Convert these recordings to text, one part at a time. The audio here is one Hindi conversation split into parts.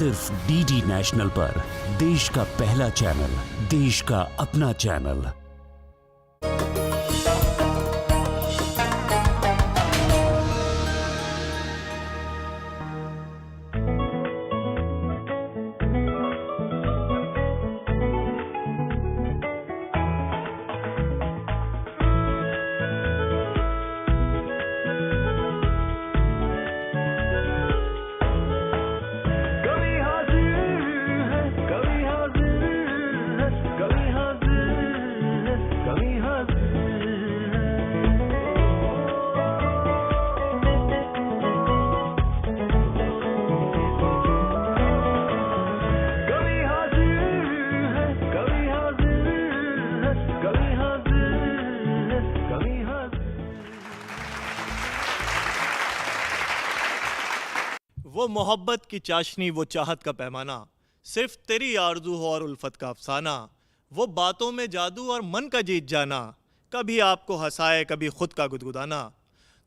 सिर्फ डीडी नेशनल पर, देश का पहला चैनल, देश का अपना चैनल। वो मोहब्बत की चाशनी, वो चाहत का पैमाना, सिर्फ तेरी आरज़ू हो और उल्फत का अफसाना, वो बातों में जादू और मन का जीत जाना, कभी आपको हंसाए कभी खुद का गुदगुदाना।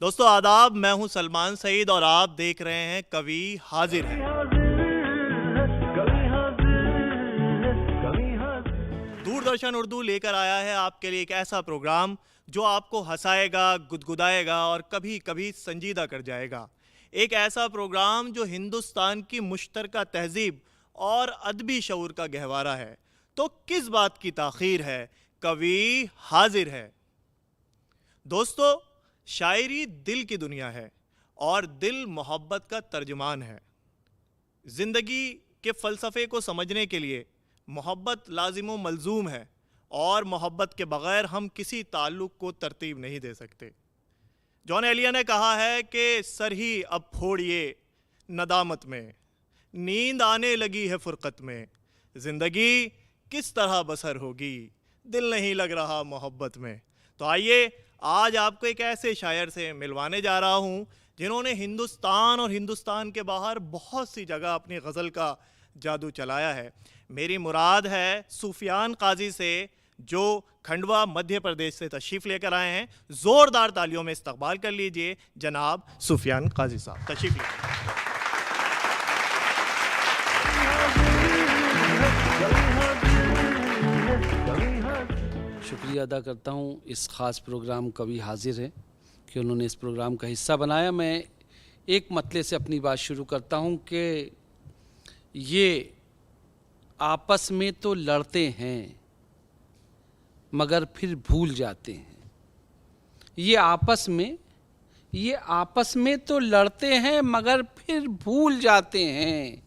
दोस्तों आदाब, मैं हूं सलमान सईद और आप देख रहे हैं कवि हाजिर है। दूरदर्शन उर्दू लेकर आया है आपके लिए एक ऐसा प्रोग्राम जो आपको हंसाएगा, गुदगुदाएगा और कभी कभी संजीदा कर जाएगा। एक ऐसा प्रोग्राम जो हिंदुस्तान की मुश्तरका तहजीब और अदबी शऊर का गहवारा है। तो किस बात की ताख़ीर है, कवि हाजिर है। दोस्तों, शायरी दिल की दुनिया है और दिल मोहब्बत का तर्जुमान है। ज़िंदगी के फ़लसफ़े को समझने के लिए मोहब्बत लाजिम व मलजूम है और मोहब्बत के बग़ैर हम किसी ताल्लुक़ को तरतीब नहीं दे सकते। जॉन एलिया ने कहा है कि सर ही अब फोड़िए नदामत में, नींद आने लगी है फ़ुरक़त में, ज़िंदगी किस तरह बसर होगी, दिल नहीं लग रहा मोहब्बत में। तो आइए आज आपको एक ऐसे शायर से मिलवाने जा रहा हूँ जिन्होंने हिंदुस्तान और हिंदुस्तान के बाहर बहुत सी जगह अपनी गज़ल का जादू चलाया है। मेरी मुराद है सुफियान काजी से, जो खंडवा मध्य प्रदेश से तशरीफ़ लेकर आए हैं। ज़ोरदार तालियों में इस्तकबाल कर लीजिए जनाब सुफियान काजी साहब, तशरीफ़ लेकर। शुक्रिया अदा करता हूँ इस ख़ास प्रोग्राम कवि हाजिर है कि उन्होंने इस प्रोग्राम का हिस्सा बनाया। मैं एक मतले से अपनी बात शुरू करता हूँ कि ये आपस में तो लड़ते हैं मगर फिर भूल जाते हैं। ये आपस में तो लड़ते हैं मगर फिर भूल जाते हैं।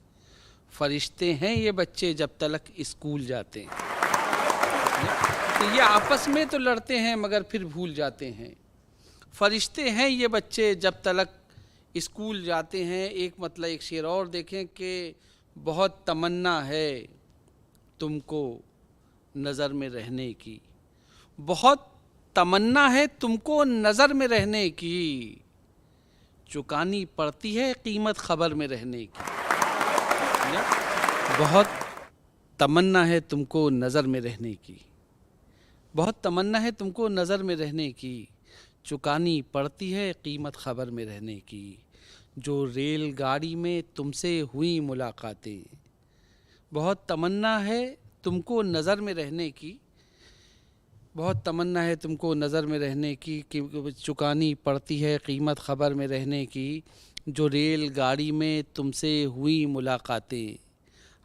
फरिश्ते हैं ये बच्चे जब तलक स्कूल जाते हैं। तो ये आपस में तो लड़ते हैं मगर फिर भूल जाते हैं। फरिश्ते हैं ये बच्चे जब तलक स्कूल जाते हैं। एक मतलब एक शेर और देखें कि बहुत तमन्ना है तुमको नज़र में रहने की, बहुत तमन्ना है तुमको नज़र में रहने की, चुकानी पड़ती है कीमत खबर में रहने की। बहुत तमन्ना है तुमको नज़र में रहने की, बहुत तमन्ना है तुमको नज़र में रहने की, चुकानी पड़ती है कीमत खबर में रहने की। जो रेलगाड़ी में तुमसे हुई मुलाकातें, बहुत तमन्ना है तुमको नज़र में रहने की, बहुत तमन्ना है तुमको नज़र में रहने की, कि चुकानी पड़ती है कीमत खबर में रहने की। जो रेलगाड़ी में तुमसे हुई मुलाकातें,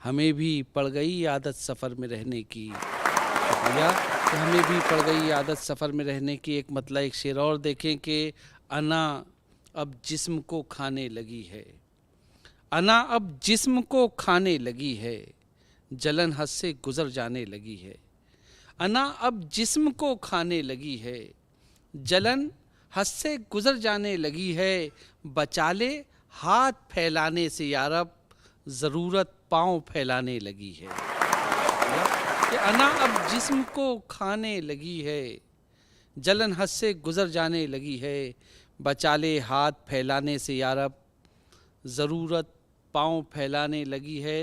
हमें भी पड़ गई आदत सफ़र में रहने की। शुक्रिया कि हमें भी पड़ गई आदत सफ़र में रहने की। एक मतलब एक शेर और देखें कि अना अब जिस्म को खाने लगी है, अना अब जिस्म को खाने लगी है, जलन हद से गुज़र जाने लगी है। अना अब जिस्म को खाने लगी है, जलन हद से गुज़र जाने लगी है। बचा ले हाथ फैलाने से यारब, ज़रूरत पाँव फैलाने लगी है। कि अना अब जिस्म को खाने लगी है, जलन हद से गुज़र जाने लगी है। बचा ले हाथ फैलाने से यारब, ज़रूरत पाँव फैलाने लगी है।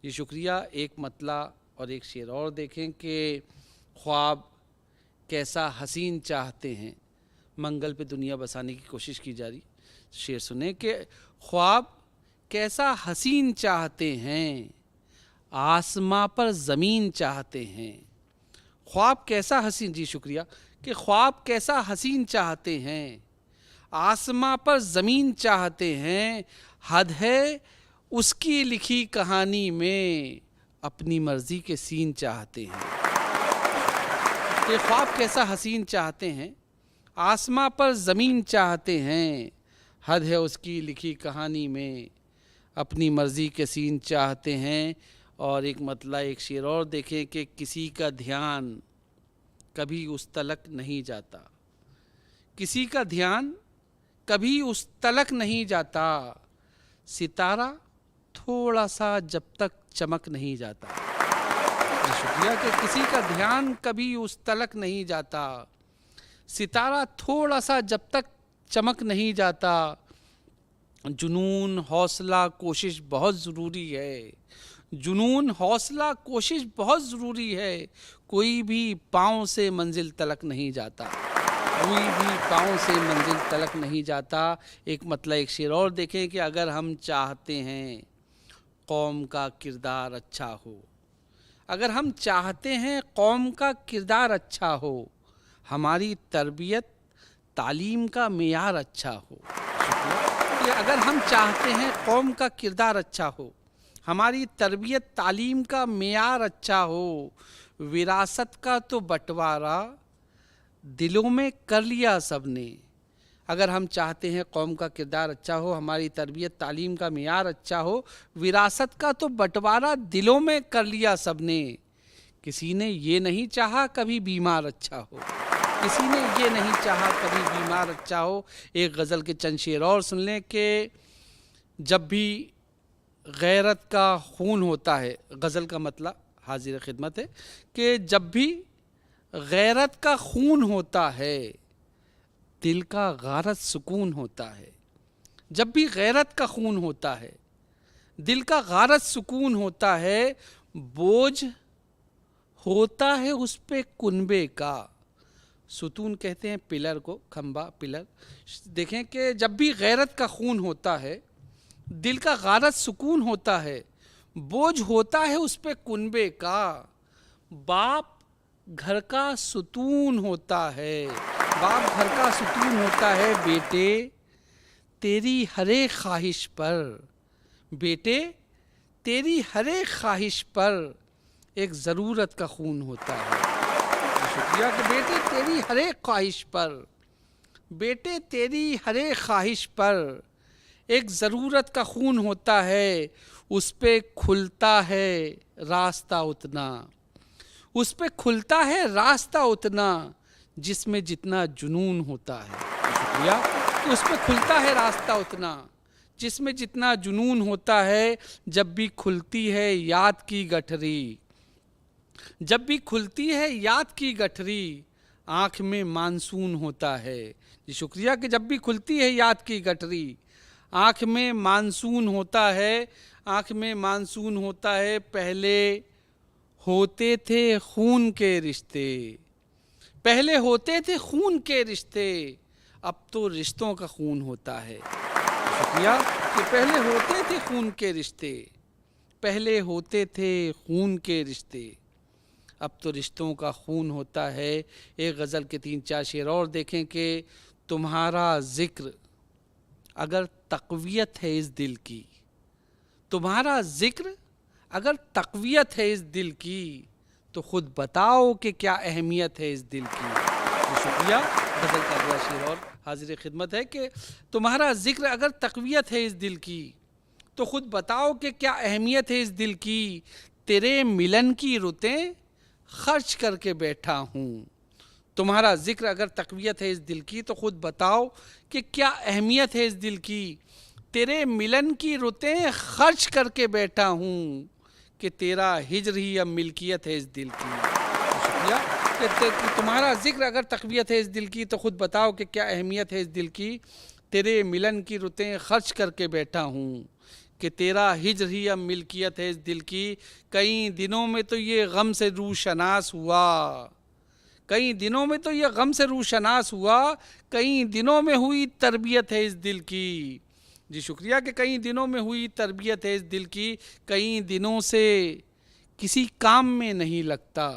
ये शुक्रिया। एक मतला और एक शेर और देखें कि ख्वाब कैसा हसीन चाहते हैं, मंगल पे दुनिया बसाने की कोशिश की जा रही। शेर सुने कि ख्वाब कैसा हसीन चाहते हैं, आसमां पर ज़मीन चाहते हैं। ख्वाब कैसा हसीन, जी शुक्रिया, कि ख्वाब कैसा हसीन चाहते हैं, आसमां पर ज़मीन चाहते हैं। हद है उसकी लिखी कहानी में, अपनी मर्ज़ी के सीन चाहते हैं। कि ख्वाब कैसा हसीन चाहते हैं, आसमां पर ज़मीन चाहते हैं। हद है उसकी लिखी कहानी में, अपनी मर्ज़ी के सीन चाहते हैं। और एक मतलब एक शेर और देखें कि किसी का ध्यान कभी उस तलक नहीं जाता, किसी का ध्यान कभी उस तलक नहीं जाता। सितारा थोड़ा सा जब तक चमक नहीं जाता। शुक्रिया कि किसी का ध्यान कभी उस तलक नहीं जाता, सितारा थोड़ा सा जब तक चमक नहीं जाता। जुनून हौसला कोशिश बहुत ज़रूरी है, जुनून हौसला कोशिश बहुत ज़रूरी है। कोई भी पाँव से मंजिल तलक नहीं जाता, कोई भी पाँव से मंजिल तलक नहीं जाता। एक मतलब एक शेर और देखें कि अगर हम चाहते हैं कौम का किरदार अच्छा हो, अगर हम चाहते हैं कौम का किरदार अच्छा हो, हमारी तरबियत तालीम का मेयार अच्छा हो। कि अगर हम चाहते हैं कौम का किरदार अच्छा हो, हमारी तरबियत तालीम का मेयार अच्छा हो। विरासत का तो बंटवारा दिलों में कर लिया सबने। अगर हम चाहते हैं कौम का किरदार अच्छा हो, हमारी तरबियत तालीम का मेयार अच्छा हो, विरासत का तो बंटवारा दिलों में कर लिया सबने। किसी ने ये नहीं चाहा कभी बीमार अच्छा हो, किसी ने ये नहीं चाहा कभी बीमार अच्छा हो। एक गज़ल के चंद शेर और सुन लें कि जब भी गैरत का खून होता है, गज़ल का मतलब हाजिर खिदमत है कि जब भी गैरत का खून होता है, दिल का गारत सुकून होता है। जब भी गैरत का खून होता है, दिल का गारत सुकून होता है। बोझ होता है उस पे कुनबे का, सुतून कहते हैं पिलर को, खंबा पिलर। देखें कि जब भी गैरत का खून होता है, दिल का गारत सुकून होता है, बोझ होता है उस पे कुनबे का। बाप घर का सुतून होता है, बाप घर का सुतून होता है। बेटे तेरी हर एक ख्वाहिश पर, बेटे तेरी हर एक ख्वाहिश पर एक ज़रूरत का खून होता है। शुक्रिया कि बेटे तेरी हर एक ख्वाहिश पर, बेटे तेरी हर एक ख्वाहिश पर एक ज़रूरत का खून होता है। उस पे खुलता है रास्ता उतना, उस पे खुलता है रास्ता उतना जिसमें जितना जुनून होता है। शुक्रिया कि उस पे खुलता है रास्ता उतना जिसमें जितना जुनून होता है। जब भी खुलती है याद की गठरी, जब भी खुलती है याद की गठरी, आँख में मानसून होता है। जी शुक्रिया कि जब भी खुलती है याद की गठरी, आँख में मानसून होता है, आँख में मानसून होता है। पहले होते थे खून के रिश्ते, पहले होते थे खून के रिश्ते, अब तो रिश्तों का खून होता है। शुक्रिया कि पहले होते थे खून के रिश्ते, पहले होते थे खून के रिश्ते, अब तो रिश्तों का खून होता है। एक गज़ल के 3-4 शेर और देखें कि तुम्हारा ज़िक्र अगर तक़वियत है इस दिल की, तुम्हारा ज़िक्र अगर तक़वियत है इस दिल की, तो ख़ुद बताओ कि क्या अहमियत है इस दिल की। तो शुक्रिया। गज़ल का अगला शेर और हाजिर खिदमत है कि तुम्हारा ज़िक्र अगर तक़वियत है इस दिल की, तो ख़ुद बताओ कि क्या अहमियत है इस दिल की। तेरे मिलन की रुतें खर्च करके बैठा हूँ। तुम्हारा ज़िक्र अगर तक़वियत है इस दिल की, तो ख़ुद बताओ कि क्या अहमियत है इस दिल की। तेरे मिलन की रुतें खर्च करके बैठा हूँ कि तेरा हिज्र ही अब मिल्कियत है इस दिल की। शुक्रिया कि तुम्हारा ज़िक्र अगर तक़वियत है इस दिल की, तो ख़ुद बताओ कि क्या अहमियत है इस दिल की। तेरे मिलन की रुतें खर्च करके बैठा हूँ कि तेरा हिज्र ही अब मिल्कियत है इस दिल की। कई दिनों में तो ये गम से रूशनास हुआ, कई दिनों में तो ये गम से रूशनास हुआ, कई दिनों में हुई तरबियत है इस दिल की। जी शुक्रिया कि कई दिनों में हुई तरबियत है इस दिल की, कई दिनों से किसी काम में नहीं लगता,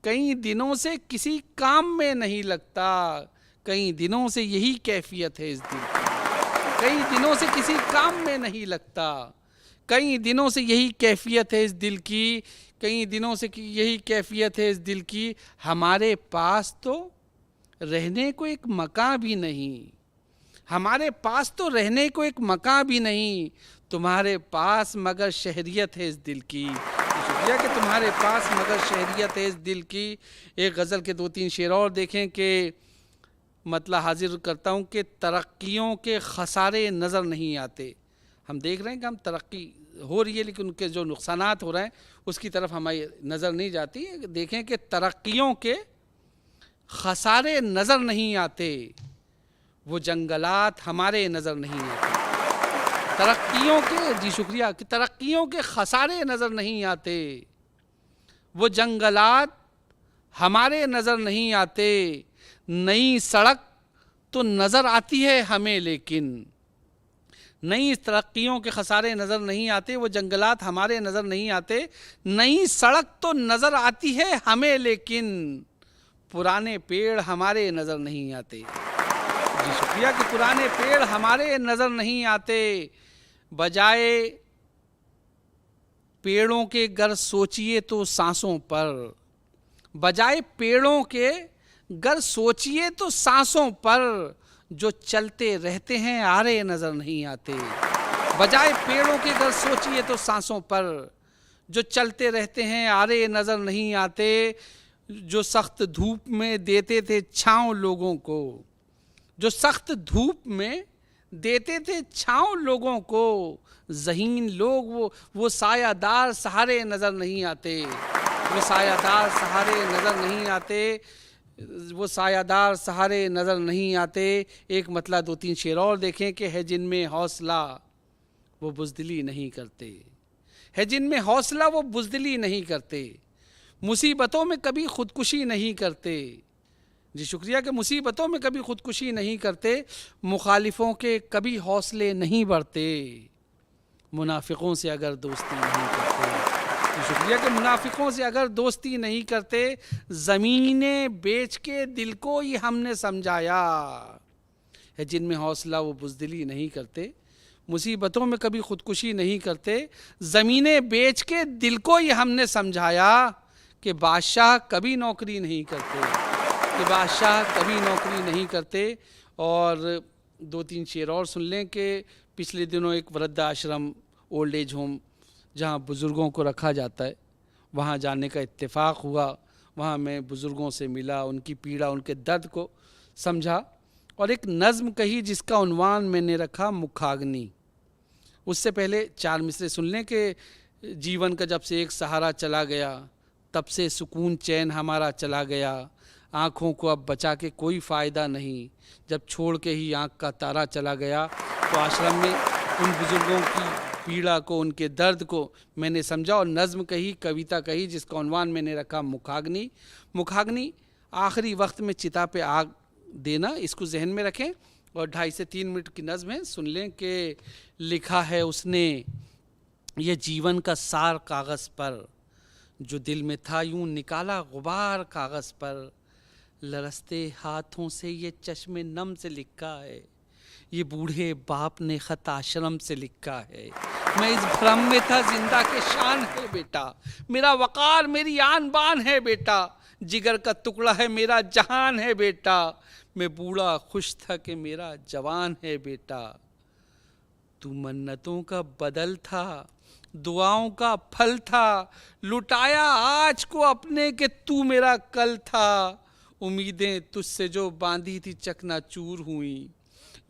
कई दिनों से किसी काम में नहीं लगता, कई दिनों से यही कैफियत है इस दिल की, कई दिनों से किसी काम में नहीं लगता, कई दिनों से यही कैफियत है इस दिल की, कई दिनों से यही कैफियत है इस दिल की। हमारे पास तो रहने को एक मकान भी नहीं, हमारे पास तो रहने को एक मकान भी नहीं, तुम्हारे पास मगर शहरियत है इस दिल की। शुक्रिया कि तुम्हारे पास मगर शहरियत है इस दिल की। एक गज़ल के 2-3 शेर और देखें कि मतलब हाजिर करता हूँ कि तरक्कियों के खसारे नज़र नहीं आते। हम देख रहे हैं कि हम तरक्की हो रही है लेकिन उनके जो नुकसानात हो रहे हैं उसकी तरफ हमारी नज़र नहीं जाती। देखें कि तरक्कियों के खसारे नज़र नहीं आते, वो जंगलात हमारे नज़र नहीं आते। तरक्कियों के, जी शुक्रिया, कि तरक्कियों के खसारे नज़र नहीं आते, वो जंगलात हमारे नज़र नहीं आते। नई सड़क तो नज़र आती है हमें लेकिन, नई तरक्कियों के खसारे नज़र नहीं आते, वो जंगलात हमारे नज़र नहीं आते। नई सड़क तो नज़र आती है हमें लेकिन, पुराने पेड़ हमारे नज़र नहीं आते। जी शुक्रिया कि पुराने पेड़ हमारे नज़र नहीं आते। बजाए पेड़ों के गर सोचिए तो सांसों पर, बजाए पेड़ों के गर सोचिए तो सांसों पर, जो चलते रहते हैं आरे नज़र नहीं आते। बजाए पेड़ों के गर सोचिए तो सांसों पर, जो चलते रहते हैं आरे नज़र नहीं आते। जो सख्त धूप में देते थे छाँव लोगों को, जो सख्त धूप में देते थे छाँव लोगों को, ज़हीन लोग वो सायादार सहारे नज़र नहीं आते, वो सायादार सहारे नज़र नहीं आते, वो सायादार सहारे नज़र नहीं आते। एक मतलब 2-3 शेर और देखें कि है जिनमें हौसला वो बुज़दिली नहीं करते, है जिनमें हौसला वो बुज़दिली नहीं करते, मुसीबतों में कभी खुदकुशी नहीं करते। जी शुक्रिया कि मुसीबतों में कभी खुदकुशी नहीं करते। मुखालिफों के कभी हौसले नहीं बढ़ते, मुनाफिकों से अगर दोस्ती नहीं करते। जी शुक्रिया कि मुनाफिकों से अगर दोस्ती नहीं करते। ज़मीनें बेच के दिल को ही हमने समझाया, है जिनमें हौसला वो बुज़दिली नहीं करते, मुसीबतों में कभी खुदकुशी नहीं करते। ज़मीनें बेच के दिल को ही हमने समझाया कि बादशाह कभी नौकरी नहीं करते, कि बादशाह कभी नौकरी नहीं करते। और 2-3 शेर और सुन लें कि पिछले दिनों एक वृद्धाश्रम, ओल्ड एज होम जहाँ बुज़ुर्गों को रखा जाता है, वहाँ जाने का इत्तेफाक हुआ। वहाँ मैं बुज़ुर्गों से मिला, उनकी पीड़ा, उनके दर्द को समझा और एक नज़्म कही जिसका उन्वान मैंने रखा मुखाग्नि। उससे पहले 4 मिसरे सुन लें कि जीवन का जब से एक सहारा चला गया, तब से सुकून चैन हमारा चला गया, आँखों को अब बचा के कोई फ़ायदा नहीं, जब छोड़ के ही आँख का तारा चला गया। तो आश्रम में उन बुज़ुर्गों की पीड़ा को, उनके दर्द को मैंने समझा और नज़्म कही, कविता कही जिसका उन्वान मैंने रखा मुखाग्नि। मुखाग्नि आखिरी वक्त में चिता पे आग देना, इसको जहन में रखें। और 2.5 से 3 मिनट की नज़्म है, सुन लें कि लिखा है उसने ये जीवन का सार कागज़ पर, जो दिल में था यूं निकाला गुबार कागज़ पर, लरसते हाथों से ये चश्मे नम से लिखा है, ये बूढ़े बाप ने ख़त आश्रम से लिखा है। मैं इस भ्रम में था जिंदा के शान है बेटा, मेरा वक़ार मेरी आन बान है बेटा, जिगर का टुकड़ा है मेरा जहान है बेटा, मैं बूढ़ा खुश था कि मेरा जवान है बेटा। तू मन्नतों का बदल था, दुआओं का फल था, लुटाया आज को अपने के तू मेरा कल था। उम्मीदें तुझसे जो बांधी थी चकनाचूर हुई,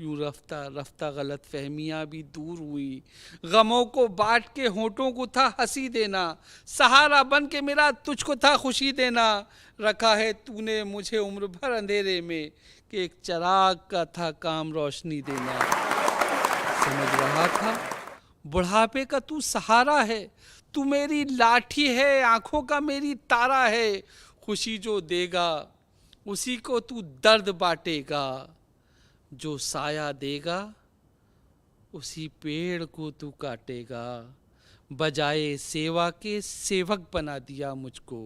यूं रफ्ता रफ्ता गलत फहमियाँ भी दूर हुई। गमों को बांट के होठों को था हंसी देना, सहारा बन के मेरा तुझको था खुशी देना। रखा है तूने मुझे उम्र भर अंधेरे में, कि एक चिराग का था काम रोशनी देना। समझ रहा था बुढ़ापे का तू सहारा है, तू मेरी लाठी है, आँखों का मेरी तारा है। खुशी जो देगा उसी को तू दर्द बांटेगा, जो साया देगा उसी पेड़ को तू काटेगा। बजाए सेवा के सेवक बना दिया मुझको,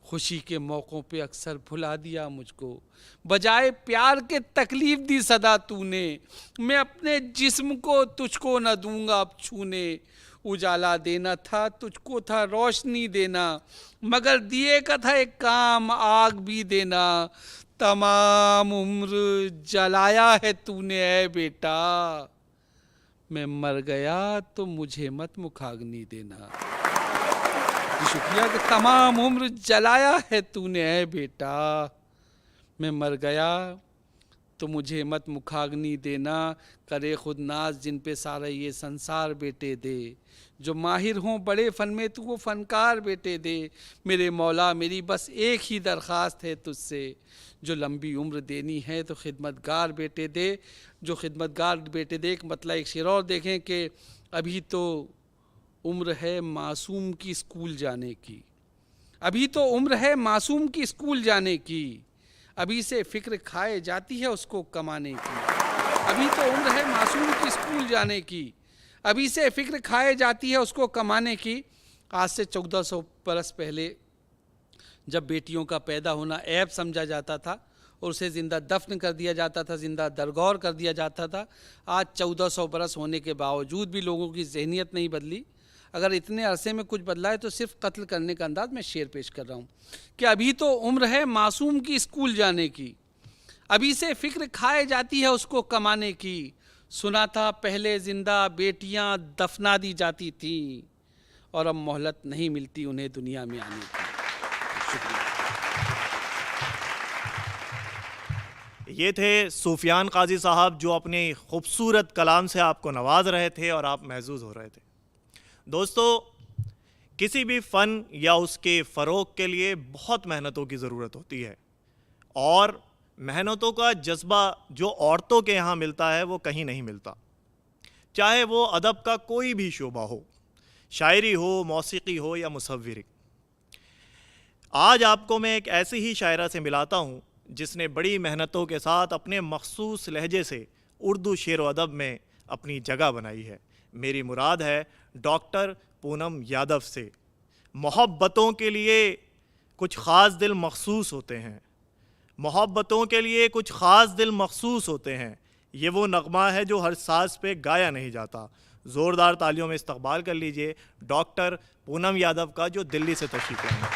खुशी के मौक़ों पे अक्सर भुला दिया मुझको। बजाए प्यार के तकलीफ़ दी सदा तूने, मैं अपने जिस्म को तुझको न दूंगा अब छूने। उजाला देना था तुझको था रोशनी देना, मगर दिए का था एक काम आग भी देना। तमाम उम्र जलाया है तूने ऐ बेटा, मैं मर गया तो मुझे मत मुखाग्नि देना। जी शुक्रिया कि तमाम उम्र जलाया है तूने ऐ बेटा, मैं मर गया तो मुझे मत मुखाग्नि देना। करे खुद नाज जिन पे सारा ये संसार बेटे दे, जो माहिर हों बड़े फ़न में तू वो फ़नकार बेटे दे। मेरे मौला मेरी बस एक ही दरख्वास्त है तुझसे, जो लंबी उम्र देनी है तो खिदमतगार बेटे दे। जो खिदमतगार बेटे दे, एक मतलब एक शेर और देखें कि अभी तो उम्र है मासूम की स्कूल जाने की, अभी तो उम्र है मासूम की स्कूल जाने की, अभी से फ़िक्र खाए जाती है उसको कमाने की। अभी तो उम्र है मासूम की स्कूल जाने की, अभी से फ़िक्र खाए जाती है उसको कमाने की। आज से 1400 बरस पहले जब बेटियों का पैदा होना ऐब समझा जाता था और उसे ज़िंदा दफन कर दिया जाता था, ज़िंदा दरगौर कर दिया जाता था। आज 1400 बरस होने के बावजूद भी लोगों की जहनीत नहीं बदली। अगर इतने अरसे में कुछ बदला है तो सिर्फ कत्ल करने का अंदाज। मैं शेर पेश कर रहा हूँ कि अभी तो उम्र है मासूम की स्कूल जाने की, अभी से फ़िक्र खाए जाती है उसको कमाने की। सुना था पहले ज़िंदा बेटियाँ दफना दी जाती थीं, और अब मोहलत नहीं मिलती उन्हें दुनिया में आने की। शुक्रिया। ये थे सूफियान काजी साहब, जो अपने खूबसूरत कलाम से आपको नवाज रहे थे और आप महजूज हो रहे थे। दोस्तों, किसी भी फ़न या उसके फ़रोग़ के लिए बहुत मेहनतों की ज़रूरत होती है, और मेहनतों का जज्बा जो औरतों के यहाँ मिलता है वो कहीं नहीं मिलता। चाहे वो अदब का कोई भी शोबा हो, शायरी हो, मौसीकी हो या मुसव्विरी। आज आपको मैं एक ऐसी ही शायरा से मिलाता हूँ जिसने बड़ी मेहनतों के साथ अपने मखसूस लहजे से उर्दू शेर व अदब में अपनी जगह बनाई है। मेरी मुराद है डॉक्टर पूनम यादव से। मोहब्बतों के लिए कुछ ख़ास दिल मखसूस होते हैं, मोहब्बतों के लिए कुछ ख़ास दिल मखसूस होते हैं। ये वो नगमा है जो हर साज पे गाया नहीं जाता। ज़ोरदार तालियों में इस्तकबाल कर लीजिए डॉक्टर पूनम यादव का, जो दिल्ली से तशरीफ़ लाए हैं।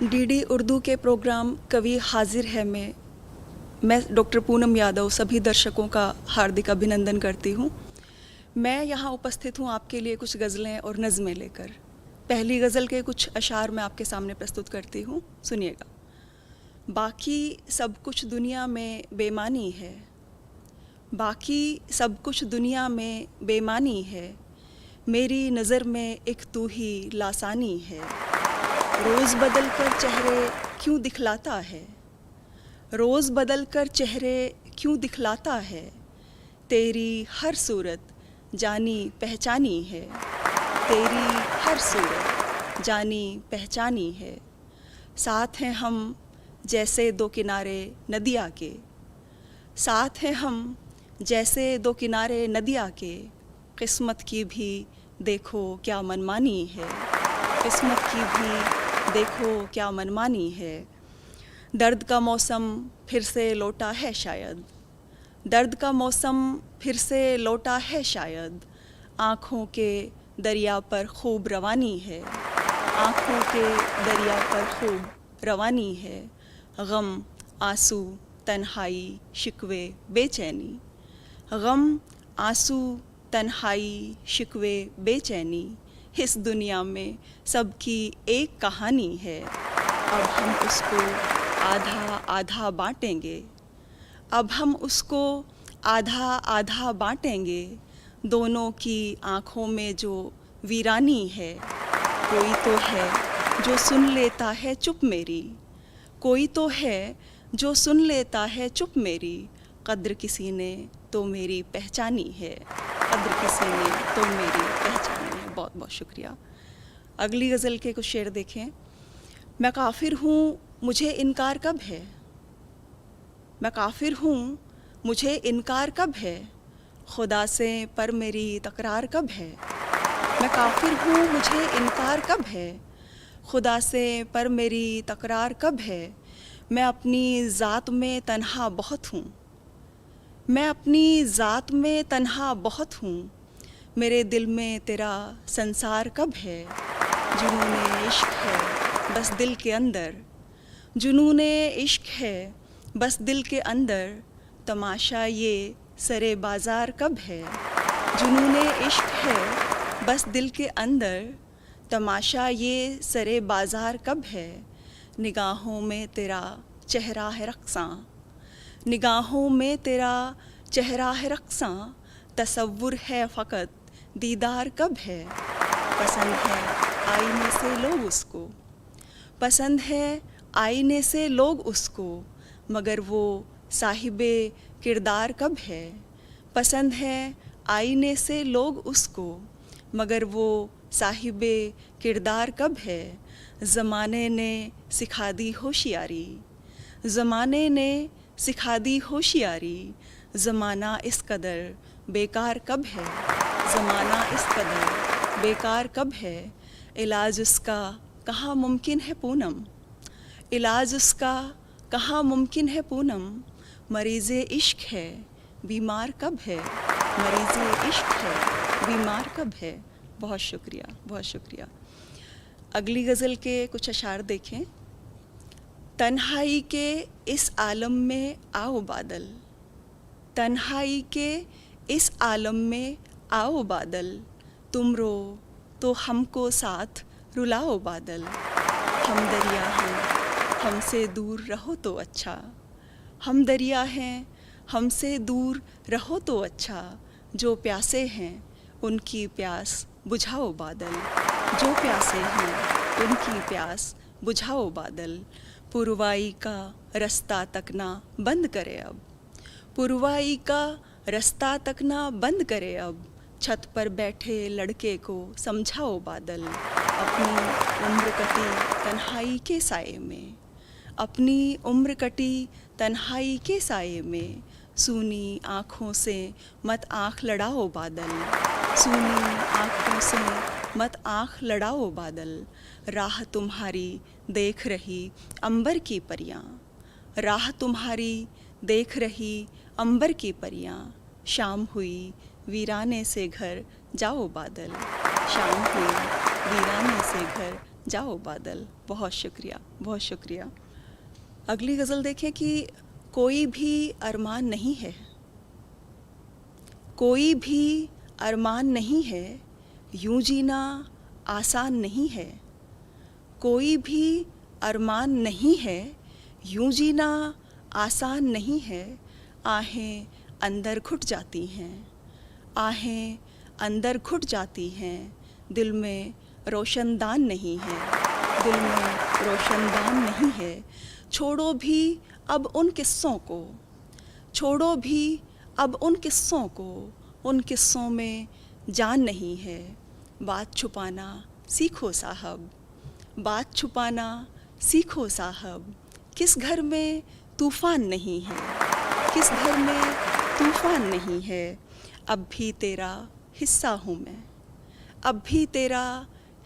डीडी उर्दू के प्रोग्राम कवि हाजिर है में मैं डॉक्टर पूनम यादव सभी दर्शकों का हार्दिक अभिनंदन करती हूँ। मैं यहाँ उपस्थित हूँ आपके लिए कुछ गज़लें और नज़में लेकर। पहली गज़ल के कुछ अशार मैं आपके सामने प्रस्तुत करती हूँ, सुनिएगा। बाकी सब कुछ दुनिया में बेमानी है, बाकी सब कुछ दुनिया में बेमानी है, मेरी नज़र में एक तू ही लासानी है। रोज़ बदल कर चेहरे क्यों दिखलाता है, रोज़ बदल कर चेहरे क्यों दिखलाता है, तेरी हर सूरत जानी पहचानी है, तेरी हर सूरत जानी पहचानी है। साथ हैं हम जैसे दो किनारे नदिया के, साथ हैं हम जैसे दो किनारे नदिया के, किस्मत की भी देखो क्या मनमानी है, किस्मत की भी देखो क्या मनमानी है। दर्द का मौसम फिर से लौटा है शायद, दर्द का मौसम फिर से लौटा है शायद, आँखों के दरिया पर खूब रवानी है, आँखों के दरिया पर खूब रवानी है। गम आंसू तन्हाई शिकवे बेचैनी, गम आंसू तन्हाई शिकवे बेचैनी, इस दुनिया में सबकी एक कहानी है, अब हम उसको आधा आधा बांटेंगे, अब हम उसको आधा आधा बांटेंगे। दोनों की आँखों में जो वीरानी है, कोई तो है जो सुन लेता है चुप मेरी, कोई तो है जो सुन लेता है चुप मेरी, कद्र किसी ने तो मेरी पहचानी है, कद्र किसी ने तो मेरी पहचानी है। बहुत बहुत शुक्रिया। अगली गज़ल के कुछ शेर देखें। मैं काफिर हूँ, मुझे इनकार कब है। मैं काफिर हूँ, मुझे इनकार कब है। खुदा से पर मेरी तकरार कब है। मैं काफिर हूँ, मुझे इनकार कब है। खुदा से पर मेरी तकरार कब है। मैं अपनी ज़ात में तन्हा बहुत हूँ। मैं अपनी ज़ात में तन्हा बहुत हूँ। मेरे दिल में तेरा संसार कब है। जुनूने इश्क है बस दिल के अंदर। जुनूने इश्क है बस दिल के अंदर। तमाशा ये सरे बाज़ार कब है। जुनूने इश्क है बस दिल के अंदर। तमाशा ये सरे बाज़ार कब है। निगाहों में तेरा चेहरा है रक़्सां। निगाहों में तेरा चेहरा है रक़्सां। तसव्वुर है फ़कत दीदार कब है। पसंद है आईने से लोग उसको। पसंद है आईने से लोग उसको। मगर वो साहिबे किरदार कब है। पसंद है आईने से लोग उसको। मगर वो साहिबे किरदार कब है। ज़माने ने सिखा दी होशियारी। ज़माने ने सिखा दी होशियारी। ज़माना इस कदर बेकार कब है। ज़माना इस कदर बेकार कब है। इलाज उसका कहाँ मुमकिन है पूनम। इलाज उसका कहाँ मुमकिन है पूनम। मरीज़े इश्क है बीमार कब है। मरीज़े इश्क है बीमार कब है। बहुत शुक्रिया, बहुत शुक्रिया। अगली गज़ल के कुछ अशार देखें। तन्हाई के इस आलम में आओ बादल। तन्हाई के इस आलम में आओ बादल। तुम रो तो हमको साथ रुलाओ बादल। हम दरिया हैं हमसे दूर रहो तो अच्छा। हम दरिया हैं हमसे दूर रहो तो अच्छा। जो प्यासे हैं उनकी प्यास बुझाओ बादल। जो प्यासे हैं उनकी प्यास बुझाओ बादल। पुरवाई का रास्ता तकना बंद करे अब। पुरवाई का रास्ता तकना बंद करे अब। छत पर बैठे लड़के को समझाओ बादल। अपनी उम्र कटी तन्हाई के साए में। अपनी उम्र कटी तन्हाई के साए में। सूनी आँखों से मत आँख लड़ाओ बादल। सूनी आँखों से मत आँख लड़ाओ बादल। राह तुम्हारी देख रही अंबर की परियां। राह तुम्हारी देख रही अंबर की परियां। शाम हुई वीराने से घर जाओ बादल। शाम हुई वीराने से घर जाओ बादल। बहुत शुक्रिया, बहुत शुक्रिया। अगली गज़ल देखें कि कोई भी अरमान नहीं है। कोई भी अरमान नहीं है। यूं जीना आसान नहीं है। कोई भी अरमान नहीं है। यूं जीना आसान नहीं है। आहें अंदर घुट जाती हैं। आहें अंदर घुट जाती हैं। दिल में रोशनदान नहीं है। दिल में रोशनदान नहीं है। छोड़ो भी अब उन किस्सों को। छोड़ो भी अब उन किस्सों को। उन किस्सों में जान नहीं है। बात छुपाना सीखो साहब। बात छुपाना सीखो साहब। किस घर में तूफ़ान नहीं है। किस घर में तूफ़ान नहीं है। अब भी तेरा हिस्सा हूँ मैं। अब भी तेरा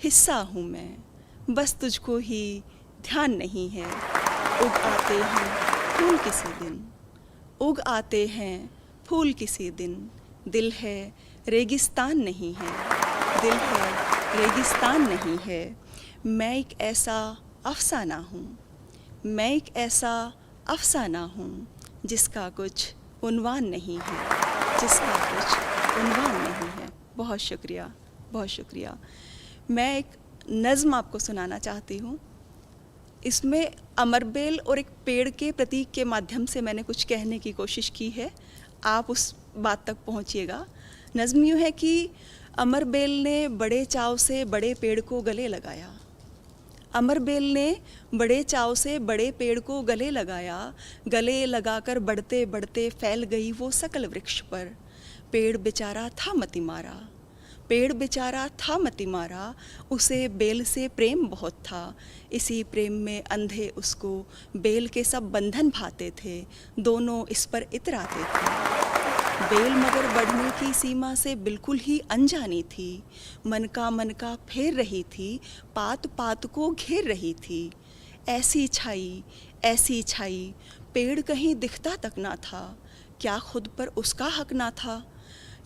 हिस्सा हूँ मैं। बस तुझको ही ध्यान नहीं है। उग आते हैं फूल किसी दिन। उग आते हैं फूल किसी दिन। दिल है रेगिस्तान नहीं है। दिल है रेगिस्तान नहीं है। मैं एक ऐसा अफसाना हूँ। मैं एक ऐसा अफसाना हूँ जिसका कुछ उन्वान नहीं है। जिसका कुछ उन्वान नहीं है। बहुत शुक्रिया, बहुत शुक्रिया। मैं एक नज़्म आपको सुनाना चाहती हूँ। इसमें अमरबेल और एक पेड़ के प्रतीक के माध्यम से मैंने कुछ कहने की कोशिश की है। आप उस बात तक पहुँचिएगा। नज़्म यूँ है कि अमरबेल ने बड़े चाव से बड़े पेड़ को गले लगाया। अमरबेल ने बड़े चाव से बड़े पेड़ को गले लगाया। गले लगाकर बढ़ते बढ़ते फैल गई वो सकल वृक्ष पर। पेड़ बेचारा था मतिमारा। पेड़ बेचारा था मतिमारा, उसे बेल से प्रेम बहुत था। इसी प्रेम में अंधे उसको बेल के सब बंधन भाते थे, दोनों इस पर इतराते थे। बेल मगर बढ़ने की सीमा से बिल्कुल ही अनजानी थी, मन का फेर रही थी, पात पात को घेर रही थी। ऐसी छाई पेड़ कहीं दिखता तक ना था, क्या खुद पर उसका हक ना था।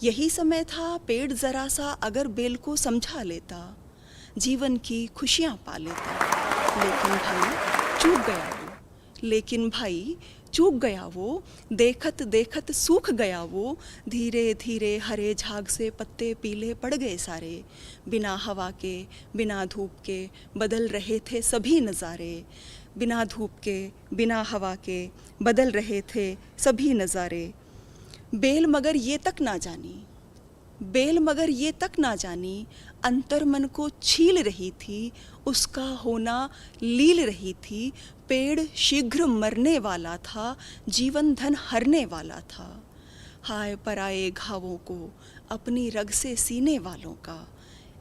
यही समय था पेड़ जरा सा अगर बेल को समझा लेता, जीवन की खुशियाँ पा लेता। लेकिन भाई चूक गया वो, देखत देखत सूख गया वो। धीरे धीरे हरे झाग से पत्ते पीले पड़ गए सारे, बिना हवा के बिना धूप के बदल रहे थे सभी नज़ारे। बिना धूप के बिना हवा के बदल रहे थे सभी नज़ारे। बेल मगर ये तक ना जानी, अंतर मन को छील रही थी, उसका होना लील रही थी। पेड़ शीघ्र मरने वाला था, जीवन धन हरने वाला था। हाय पराए घावों को अपनी रग से सीने वालों का,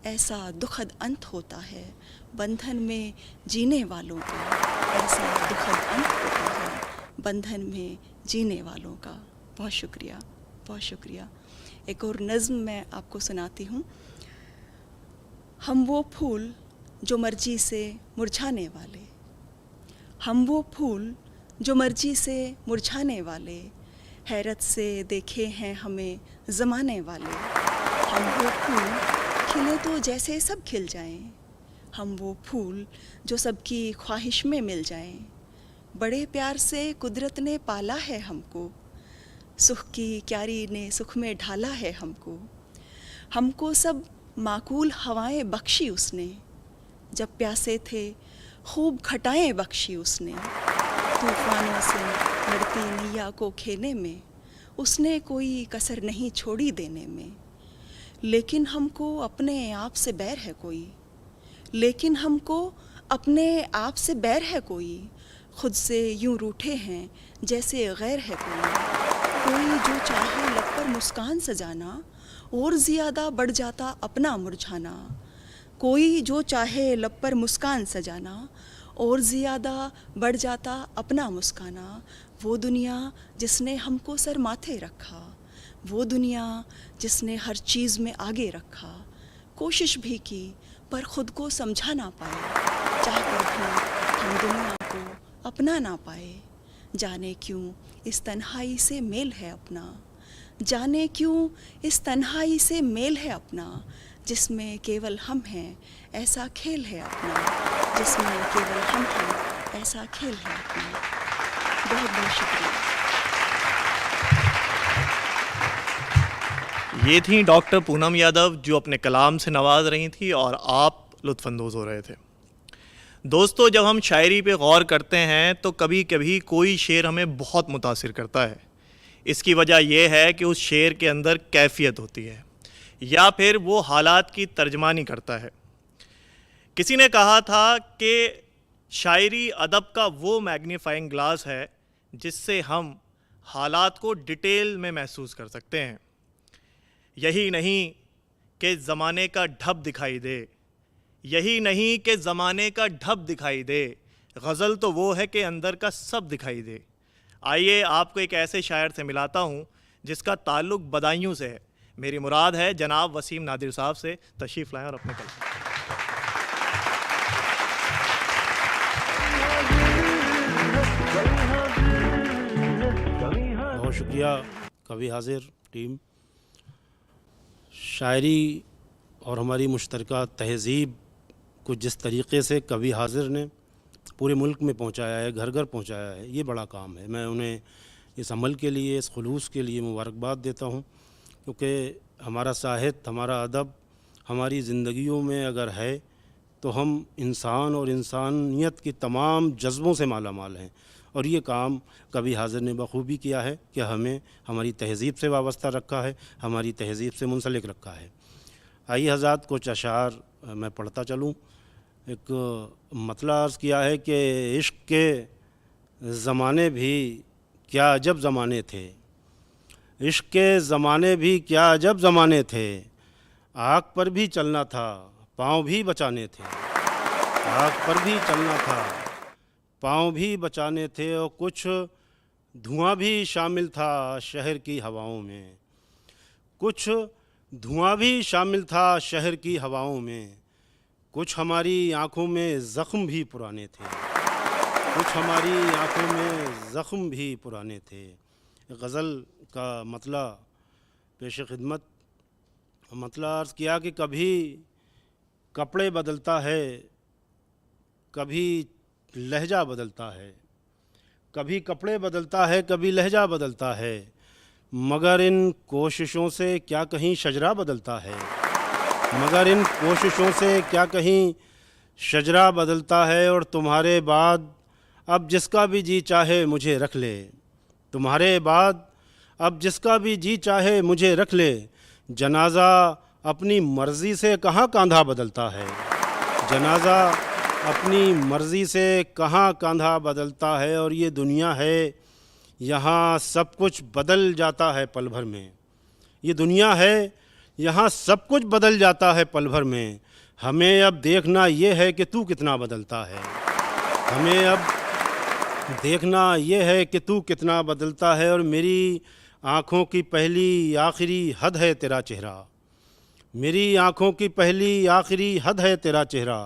ऐसा दुखद अंत होता है बंधन में जीने वालों का। ऐसा दुखद अंत होता है बंधन में जीने वालों का। बहुत शुक्रिया, बहुत शुक्रिया। एक और नज़्म मैं आपको सुनाती हूँ। हम वो फूल जो मर्जी से मुरझाने वाले, हम वो फूल जो मर्जी से मुरझाने वाले, हैरत से देखे हैं हमें ज़माने वाले। हम वो फूल खिले तो जैसे सब खिल जाएं, हम वो फूल जो सबकी ख्वाहिश में मिल जाएं। बड़े प्यार से कुदरत ने पाला है हमको, सुख की क्यारी ने सुख में ढाला है हमको। हमको सब माकूल हवाएं बख्शी उसने, जब प्यासे थे खूब घटाएं बख्शी उसने। तूफानों से लड़ती नैया को खेने में, उसने कोई कसर नहीं छोड़ी देने में। लेकिन हमको अपने आप से बैर है कोई, लेकिन हमको अपने आप से बैर है कोई। खुद से यूं रूठे हैं जैसे गैर है कोई जो चाहे लब पर मुस्कान सजाना, और ज़्यादा बढ़ जाता अपना मुरझाना। कोई जो चाहे लब पर मुस्कान सजाना, और ज़्यादा बढ़ जाता अपना मुस्काना। वो दुनिया जिसने हमको सर माथे रखा, वो दुनिया जिसने हर चीज़ में आगे रखा। कोशिश भी की पर ख़ुद को समझा ना पाए, चाह कर भी हम दुनिया को अपना ना पाए। जाने क्यों इस तन्हाई से मेल है अपना, जाने क्यों इस तन्हाई से मेल है अपना। जिसमें केवल हम हैं ऐसा खेल है अपना, जिसमें केवल हम हैं ऐसा खेल है अपना। बहुत बहुत शुक्रिया। ये थी डॉक्टर पूनम यादव जो अपने कलाम से नवाज रही थी और आप लुत्फ़अंदोज़ हो रहे थे। दोस्तों, जब हम शायरी पे गौर करते हैं तो कभी कभी कोई शेर हमें बहुत मुतासिर करता है। इसकी वजह यह है कि उस शेर के अंदर कैफियत होती है या फिर वो हालात की तर्जमानी करता है। किसी ने कहा था कि शायरी अदब का वो मैग्नीफाइंग ग्लास है जिससे हम हालात को डिटेल में महसूस कर सकते हैं। यही नहीं कि ज़माने का ढब दिखाई दे, यही नहीं कि ज़माने का ढब दिखाई दे, गज़ल तो वो है कि अंदर का सब दिखाई दे। आइए आपको एक ऐसे शायर से मिलाता हूँ जिसका ताल्लुक़ बदायूं से है। मेरी मुराद है जनाब वसीम नादिर साहब से। तशरीफ़ लाएं और अपने कलम। बहुत शुक्रिया कवि हाजिर टीम। शायरी और हमारी मुश्तरका तहज़ीब को जिस तरीक़े से कवि हाजिर ने पूरे मुल्क में पहुंचाया है, घर घर पहुंचाया है, ये बड़ा काम है। मैं उन्हें इस अमल के लिए, इस खुलूस के लिए मुबारकबाद देता हूं, क्योंकि हमारा साहित्य, हमारा अदब हमारी ज़िंदगियों में अगर है तो हम इंसान और इंसानियत की तमाम जज्बों से माला माल हैं। और ये काम कवि हाजिर ने बखूबी किया है कि हमें हमारी तहज़ीब से वाबस्ता रखा है, हमारी तहज़ीब से मुंसलिक रखा है। आइए हज़रात कुछ अशार मैं पढ़ता चलूँ। एक मतला अर्ज़ किया है कि इश्क़ के ज़माने भी क्या अजब ज़माने थे, इश्क़ के ज़माने भी क्या अजब ज़माने थे। आग पर भी चलना था, पाँव भी बचाने थे। आग पर भी चलना था, पाँव भी बचाने थे, और कुछ धुआं भी शामिल था शहर की हवाओं में। कुछ धुआं भी शामिल था शहर की हवाओं में। कुछ हमारी आँखों में ज़ख्म भी पुराने थे। कुछ हमारी आँखों में ज़ख्म भी पुराने थे। गज़ल का मतला पेश खिदमत। मतला अर्ज़ किया कि कभी कपड़े बदलता है, कभी लहजा बदलता है। कभी कपड़े बदलता है, कभी लहजा बदलता है, मगर इन कोशिशों से क्या कहीं शजरा बदलता है। मगर इन कोशिशों से क्या कहीं शजरा बदलता है। और तुम्हारे बाद अब जिसका भी जी चाहे मुझे रख ले। तुम्हारे बाद अब जिसका भी जी चाहे मुझे रख ले। जनाजा अपनी मर्ज़ी से कहाँ कांधा बदलता है। जनाजा अपनी मर्ज़ी से कहाँ कांधा बदलता है। और ये दुनिया है, यहाँ सब कुछ बदल जाता है पल भर में। ये दुनिया है, यहाँ सब कुछ बदल जाता है पल भर में। हमें अब देखना ये है कि तू कितना बदलता है। हमें अब देखना ये है कि तू कितना बदलता है। और मेरी आँखों की पहली आखिरी हद है तेरा चेहरा। मेरी आँखों की पहली आखिरी हद है तेरा चेहरा।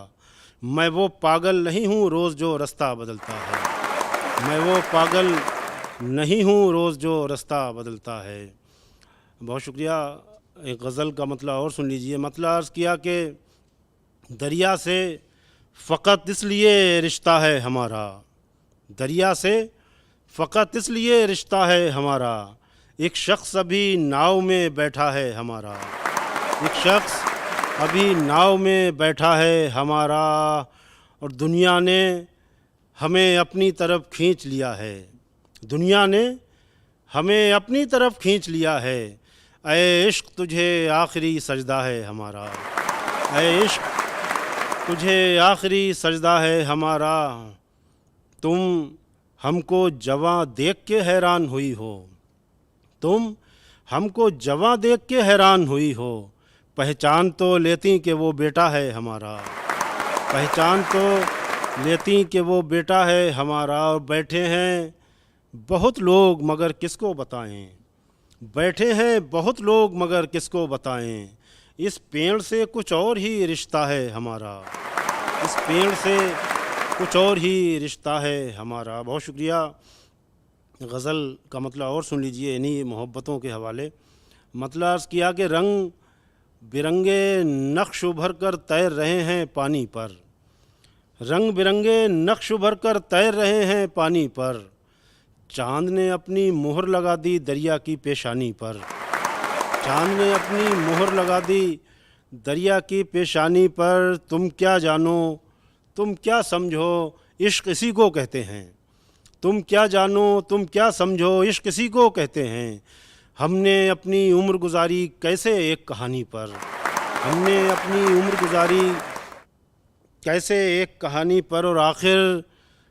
मैं वो पागल नहीं हूँ रोज़ जो रास्ता बदलता है। मैं वो पागल नहीं हूँ रोज़ जो रास्ता बदलता है। बहुत शुक्रिया। एक गज़ल का मतला और सुन लीजिए। मतला अर्ज़ किया कि दरिया से फ़कत इसलिए रिश्ता है हमारा। दरिया से फ़कत इसलिए रिश्ता है हमारा। एक शख्स अभी नाव में बैठा है हमारा। एक शख्स अभी नाव में बैठा है हमारा। और दुनिया ने हमें अपनी तरफ खींच लिया है। दुनिया ने हमें अपनी तरफ खींच लिया है। ऐ इश्क तुझे आखिरी सजदा है हमारा। ऐ इश्क तुझे आखिरी सजदा है हमारा। तुम हमको जवां देख के हैरान हुई हो। तुम हमको जवां देख के हैरान हुई हो। पहचान तो लेती कि वो बेटा है हमारा। पहचान तो लेती कि वो बेटा है हमारा। और बैठे हैं बहुत लोग मगर किसको बताएं। बैठे हैं बहुत लोग मगर किसको बताएं। इस पेड़ से कुछ और ही रिश्ता है हमारा। इस पेड़ से कुछ और ही रिश्ता है हमारा। बहुत शुक्रिया। गज़ल का मतलब और सुन लीजिए इन्हीं मोहब्बतों के हवाले। मतलब अर्ज़ किया कि रंग बिरंगे नक्श उभर कर तैर रहे हैं पानी पर। रंग बिरंगे नक्श उभर कर तैर रहे हैं पानी पर। चाँद ने अपनी मोहर लगा दी दरिया की पेशानी पर। चाँद ने अपनी मोहर लगा दी दरिया की पेशानी पर। तुम क्या जानो, तुम क्या समझो, इश्क इसी को कहते हैं। तुम क्या जानो, तुम क्या समझो, इश्क इसी को कहते हैं। हमने अपनी उम्र गुजारी कैसे एक कहानी पर। हमने अपनी उम्र गुजारी कैसे एक कहानी पर। और आखिर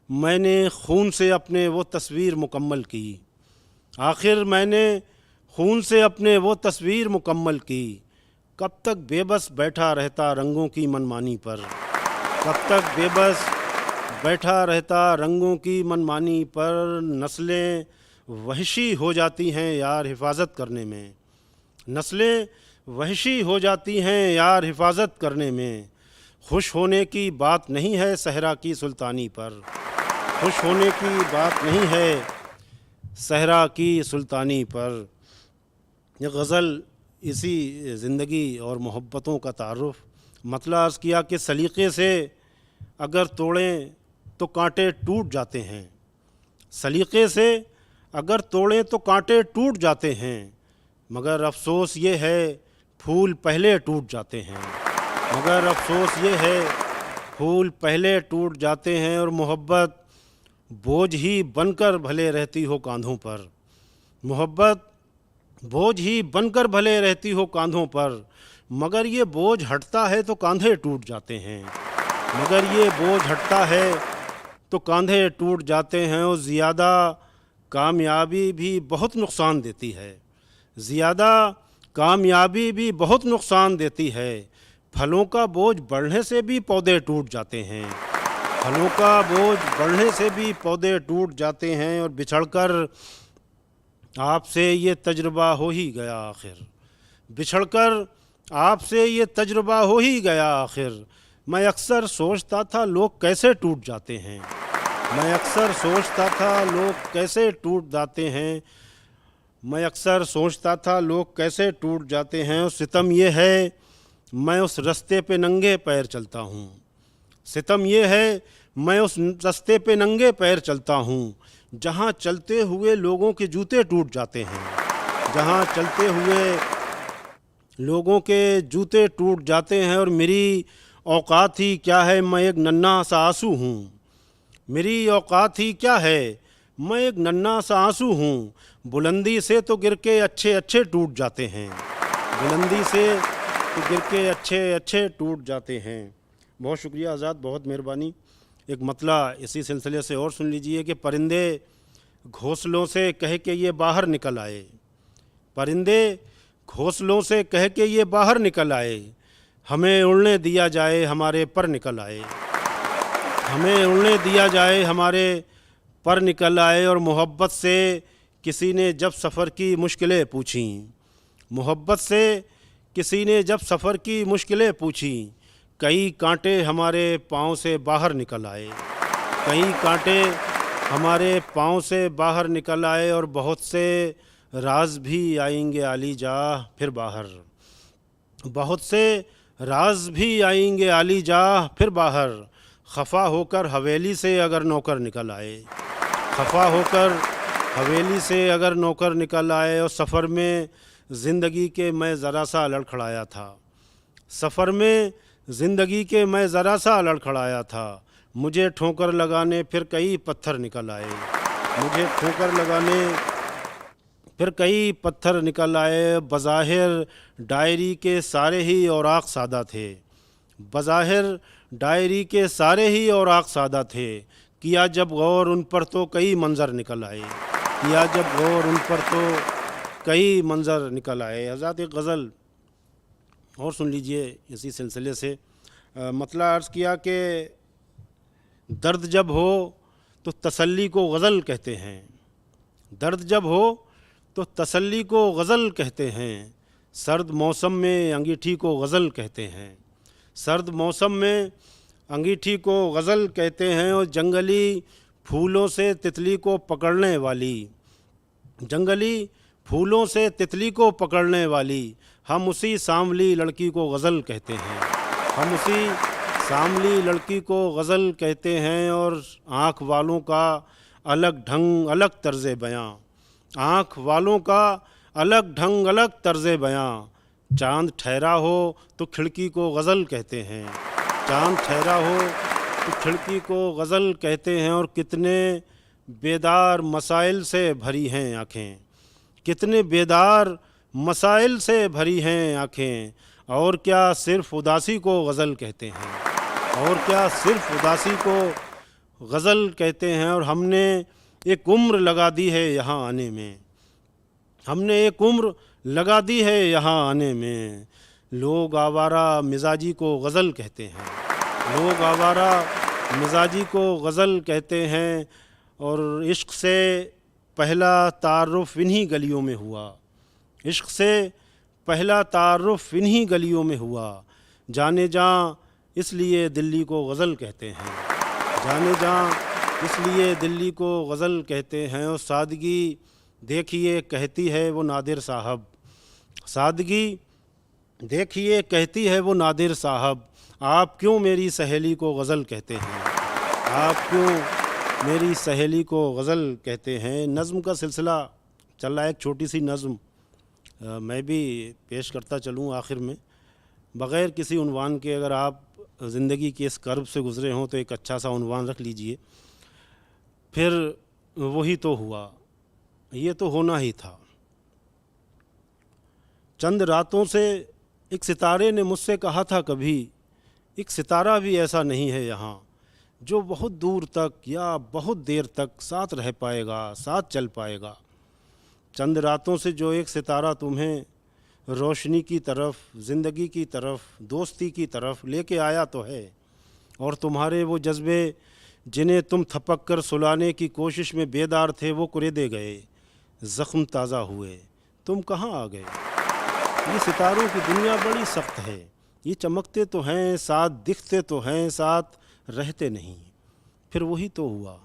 मैंने खून से अपने वो तस्वीर मुकम्मल की। आखिर मैंने खून से अपने वो तस्वीर मुकम्मल की। कब तक बेबस बैठा रहता रंगों की मनमानी पर। कब तक बेबस बैठा रहता रंगों की मनमानी पर। नस्लें वहशी हो जाती हैं यार हिफाजत करने में। नस्लें वहशी हो जाती हैं यार हिफाजत करने में। खुश होने की बात नहीं है सहरा की सुल्तानी पर। खुश होने की बात नहीं है सहरा की सुल्तानी पर। यह गज़ल इसी ज़िंदगी और मोहब्बतों का तारुफ़। मतलब अर्ज़ किया कि सलीक़े से अगर तोड़ें तो कांटे टूट जाते हैं। सलीक़े से अगर तोड़ें तो कांटे टूट जाते हैं। मगर अफ़सोस ये है फूल पहले टूट जाते हैं। मगर अफ़सोस ये है फूल पहले टूट जाते हैं। और मोहब्बत बोझ ही बनकर भले रहती हो कांधों पर। मोहब्बत बोझ ही बनकर भले रहती हो कांधों पर। मगर ये बोझ हटता है तो कांधे टूट जाते हैं। मगर ये बोझ हटता है तो कांधे टूट जाते हैं। और ज़्यादा कामयाबी भी बहुत नुकसान देती है। ज़्यादा कामयाबी भी बहुत नुकसान देती है, फलों का बोझ बढ़ने से भी पौधे टूट जाते हैं। फलों का बोझ बढ़ने से भी पौधे टूट जाते हैं और बिछड़कर आपसे ये तजुर्बा हो ही गया आखिर। बिछड़कर आपसे ये तजुर्बा हो ही गया आखिर। मैं अक्सर सोचता था लोग कैसे टूट जाते हैं। मैं अक्सर सोचता था लोग कैसे टूट जाते हैं। मैं अक्सर सोचता था लोग कैसे टूट जाते हैं। और सितम ये है मैं उस रास्ते पे नंगे पैर चलता हूँ। सितम ये है मैं उस रास्ते पे नंगे पैर चलता हूँ जहाँ चलते हुए लोगों के जूते टूट जाते हैं। जहाँ चलते हुए लोगों के जूते टूट जाते हैं। और मेरी औकात ही क्या है, मैं एक नन्हा सा आंसू हूँ। मेरी औकात ही क्या है, मैं एक नन्हा सा आंसू हूँ। बुलंदी से तो गिर के अच्छे अच्छे टूट जाते हैं। बुलंदी से तो गिर के अच्छे अच्छे टूट जाते हैं। बहुत शुक्रिया आज़ाद, बहुत मेहरबानी। एक मतला इसी सिलसिले से और सुन लीजिए कि परिंदे घोंसलों से कह के ये बाहर निकल आए। परिंदे घोंसलों से कह के ये बाहर निकल आए। हमें उड़ने दिया जाए हमारे पर निकल आए। हमें उड़ने दिया जाए हमारे पर निकल आए। और मोहब्बत से किसी ने जब सफ़र की मुश्किलें पूछी, मोहब्बत से किसी ने जब सफ़र की मुश्किलें पूछी, कई कांटे हमारे पाँव से बाहर निकल आए। कई कांटे हमारे पाँव से बाहर निकल आए। और बहुत से राज भी आएंगे आली जा फिर बाहर। बहुत से राज भी आएंगे आली जा फिर बाहर। खफा होकर हवेली से अगर नौकर निकल आए। खफा होकर हवेली से अगर नौकर निकल आए। और सफ़र में ज़िंदगी के मैं ज़रा सा लड़खड़ाया था। सफ़र में ज़िंदगी के मैं ज़रा सा लड़खड़ाया था। मुझे ठोकर लगाने फिर कई पत्थर निकल आए। मुझे ठोकर लगाने फिर कई पत्थर निकल आए। बज़ाहिर डायरी के सारे ही औराक सादा थे। बज़ाहिर डायरी के सारे ही औराक सादा थे। किया जब गौर उन पर तो कई मंज़र निकल आए। किया जब गौर उन पर तो कई मंज़र निकल आए। आज़ाद एक गज़ल और सुन लीजिए इसी सिलसिले से। मतलब अर्ज़ किया कि दर्द जब हो तो तसल्ली को गज़ल कहते हैं। दर्द जब हो तो तसल्ली को गज़ल कहते हैं। सर्द मौसम में अंगीठी को गज़ल कहते हैं। सर्द मौसम में अंगीठी को गज़ल कहते हैं। और जंगली फूलों से तितली को पकड़ने वाली, जंगली फूलों से तितली को पकड़ने वाली, हम उसी सांवली लड़की को गज़ल कहते हैं। हम उसी सांवली लड़की को गज़ल कहते हैं। और आँख वालों का अलग ढंग अलग तर्ज़ बयां, आँख वालों का अलग ढंग अलग तर्ज़ बयां। चाँद ठहरा हो तो खिड़की को गज़ल कहते हैं। चाँद ठहरा हो तो खिड़की को गज़ल कहते हैं। और कितने बेदार मसाइल से भरी हैं आँखें, कितने बेदार मसाइल से भरी हैं आँखें। और क्या सिर्फ़ उदासी को गज़ल कहते हैं। और क्या सिर्फ़ उदासी को गज़ल कहते हैं। और हमने एक उम्र लगा दी है यहाँ आने में। हमने एक उम्र लगा दी है यहाँ आने में। लोग आवारा मिजाजी को गज़ल कहते हैं। लोग आवारा मिजाजी को गज़ल कहते हैं। और इश्क़ से पहला तारुफ़ इन्हीं गलियों में हुआ। इश्क़ से पहला तारुफ़ इन्हीं गलियों में हुआ। जाने जाँ इसलिए दिल्ली को गज़ल कहते हैं। जाने जाँ इसलिए दिल्ली को गज़ल कहते हैं। और सादगी देखिए कहती है वो नादिर साहब। सादगी देखिए कहती है वो नादिर साहब। आप क्यों मेरी सहेली को गज़ल कहते हैं। आप क्यों मेरी सहेली को गज़ल कहते हैं। नज़्म का सिलसिला चल रहा है। एक छोटी सी नज़्म मैं भी पेश करता चलूँ आखिर में। बग़ैर किसी उन्वान के अगर आप ज़िंदगी के इस कर्ब से गुज़रे हों तो एक अच्छा सा उन्वान रख लीजिए। फिर वही तो हुआ, ये तो होना ही था। चंद रातों से एक सितारे ने मुझसे कहा था कभी, एक सितारा भी ऐसा नहीं है यहाँ जो बहुत दूर तक या बहुत देर तक साथ रह पाएगा, साथ चल पाएगा। चंद रातों से जो एक सितारा तुम्हें रोशनी की तरफ, ज़िंदगी की तरफ, दोस्ती की तरफ लेके आया तो है। और तुम्हारे वो जज्बे जिन्हें तुम थपक कर सुलाने की कोशिश में बेदार थे वो कुरेदे गए, ज़ख्म ताज़ा हुए, तुम कहाँ आ गए। ये सितारों की दुनिया बड़ी सख्त है, ये चमकते तो हैं साथ, दिखते तो हैं साथ, रहते नहीं। फिर वही तो हुआ,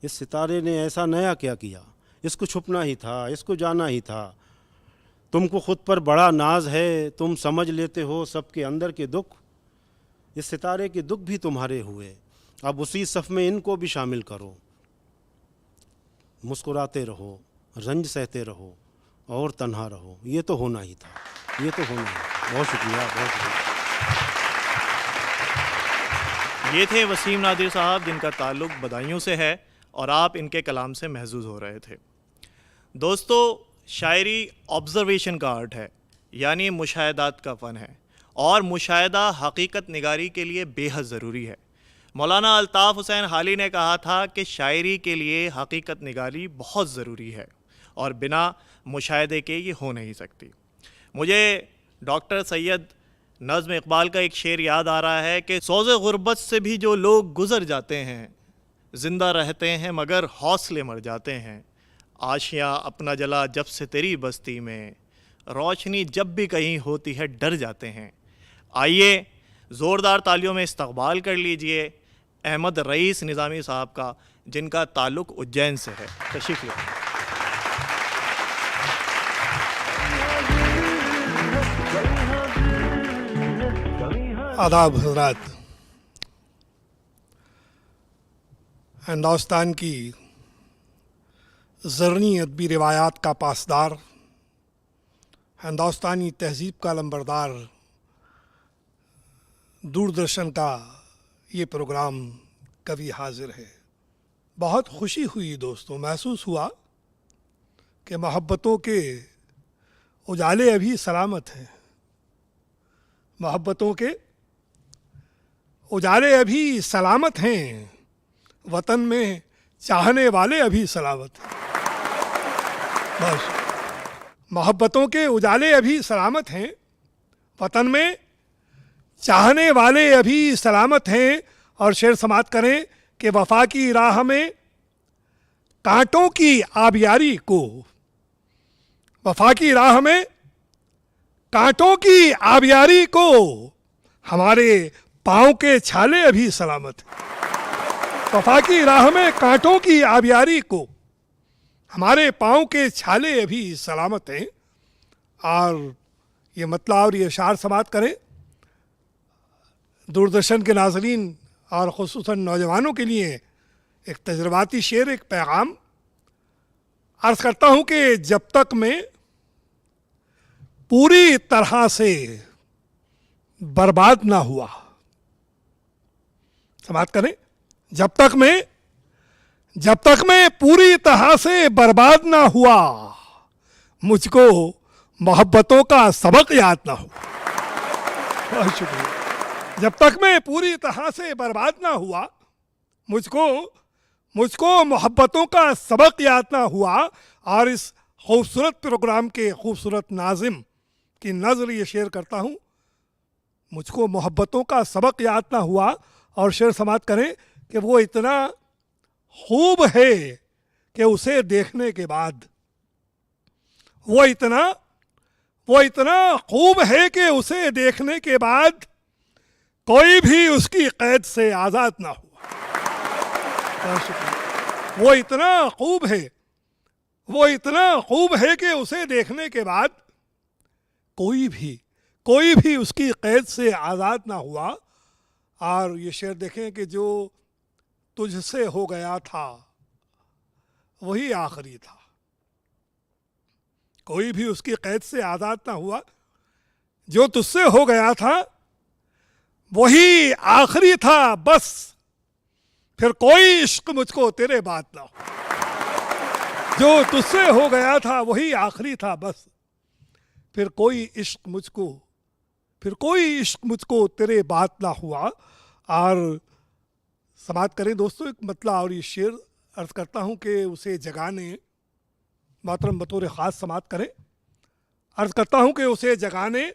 इस सितारे ने ऐसा नया क्या किया, इसको छुपना ही था, इसको जाना ही था। तुमको खुद पर बड़ा नाज है, तुम समझ लेते हो सबके अंदर के दुख, इस सितारे के दुख भी तुम्हारे हुए, अब उसी सफ़ में इनको भी शामिल करो। मुस्कुराते रहो, रंज सहते रहो और तन्हा रहो, ये तो होना ही था, ये तो होना ही। बहुत शुक्रिया, बहुत शुक्रिया। ये थे वसीम नादिर साहब, जिनका ताल्लुक़ बदायूं से है और आप इनके कलाम से महजूज हो रहे थे। दोस्तों, शायरी ऑब्ज़र्वेशन का आर्ट है, यानी मुशाहदात का फ़न है, और मुशाहदा हकीकत निगारी के लिए बेहद ज़रूरी है। मौलाना अल्ताफ़ हुसैन हाली ने कहा था कि शायरी के लिए हकीकत निगारी बहुत ज़रूरी है और बिना मुशाहदे के ये हो नहीं सकती। मुझे डॉक्टर सैयद नज़्म इकबाल का एक शेर याद आ रहा है कि सौज़े गुर्बत से भी जो लोग गुज़र जाते हैं, ज़िंदा रहते हैं मगर हौसले मर जाते हैं। आशियाँ अपना जला जब से तेरी बस्ती में, रोशनी जब भी कहीं होती है डर जाते हैं। आइए ज़ोरदार तालियों में इस्तकबाल कर लीजिए अहमद रईस निज़ामी साहब का, जिनका ताल्लुक़ उज्जैन से है। तशरीफ़ लें। आदाब हज़रात। हिंदुस्तान की ज़रनी अदबी रिवायात का पासदार, हिंदुस्तानी तहज़ीब का लंबरदार, दूरदर्शन का ये प्रोग्राम कभी हाजिर है। बहुत खुशी हुई दोस्तों, महसूस हुआ कि मोहब्बतों के उजाले अभी सलामत हैं, मोहब्बतों के उजाले अभी सलामत हैं, वतन में चाहने वाले अभी सलामत हैं। बस, मोहब्बतों के उजाले अभी सलामत हैं, वतन में चाहने वाले अभी सलामत हैं। और शेर समात करें कि वफा की राह में कांटों की आबियारी को, वफा की राह में कांटों की आबियारी को हमारे पाँव के छाले अभी सलामत हैं। वफा की राह में कांटों की आबियारी को हमारे पाँव के छाले अभी सलामत हैं। और ये मतलब और ये अशार समात करें दूरदर्शन के नाज़रीन और ख़ुसूसन नौजवानों के लिए एक तजर्बाती शेर, एक पैगाम अर्ज़ करता हूँ कि जब तक मैं पूरी तरह से बर्बाद ना हुआ, समात करें, जब तक मैं पूरी तरह से बर्बाद ना हुआ, मुझको मोहब्बतों का सबक याद ना हुआ। बहुत शुक्रिया। जब तक मैं पूरी तरह से बर्बाद ना हुआ, मुझको मोहब्बतों का सबक याद ना हुआ। और इस खूबसूरत प्रोग्राम के खूबसूरत नाज़िम की नज़र ये शेर करता हूँ, मुझको मोहब्बतों का सबक याद ना हुआ। और शेर समात करें कि वो इतना खूब है कि उसे देखने के बाद, वो इतना खूब है कि उसे देखने के बाद कोई भी उसकी कैद से आज़ाद ना हुआ। वो इतना खूब है कि उसे देखने के बाद कोई भी उसकी कैद से आज़ाद ना हुआ। और ये शेर देखें कि जो तुझसे हो गया था वही आखिरी था, कोई भी उसकी कैद से आज़ाद ना हुआ, जो तुझसे हो गया था वही आखिरी था, बस फिर कोई इश्क मुझको तेरे बाद ना हो। जो तुझसे हो गया था वही आखिरी था, बस फिर कोई इश्क मुझको तेरे बाद ना हुआ। और समात करें दोस्तों एक मतलब और ये शेर अर्ज़ करता हूँ कि उसे जगाने मोहतरम बतौर ख़ास समात करें अर्ज करता हूँ कि उसे जगाने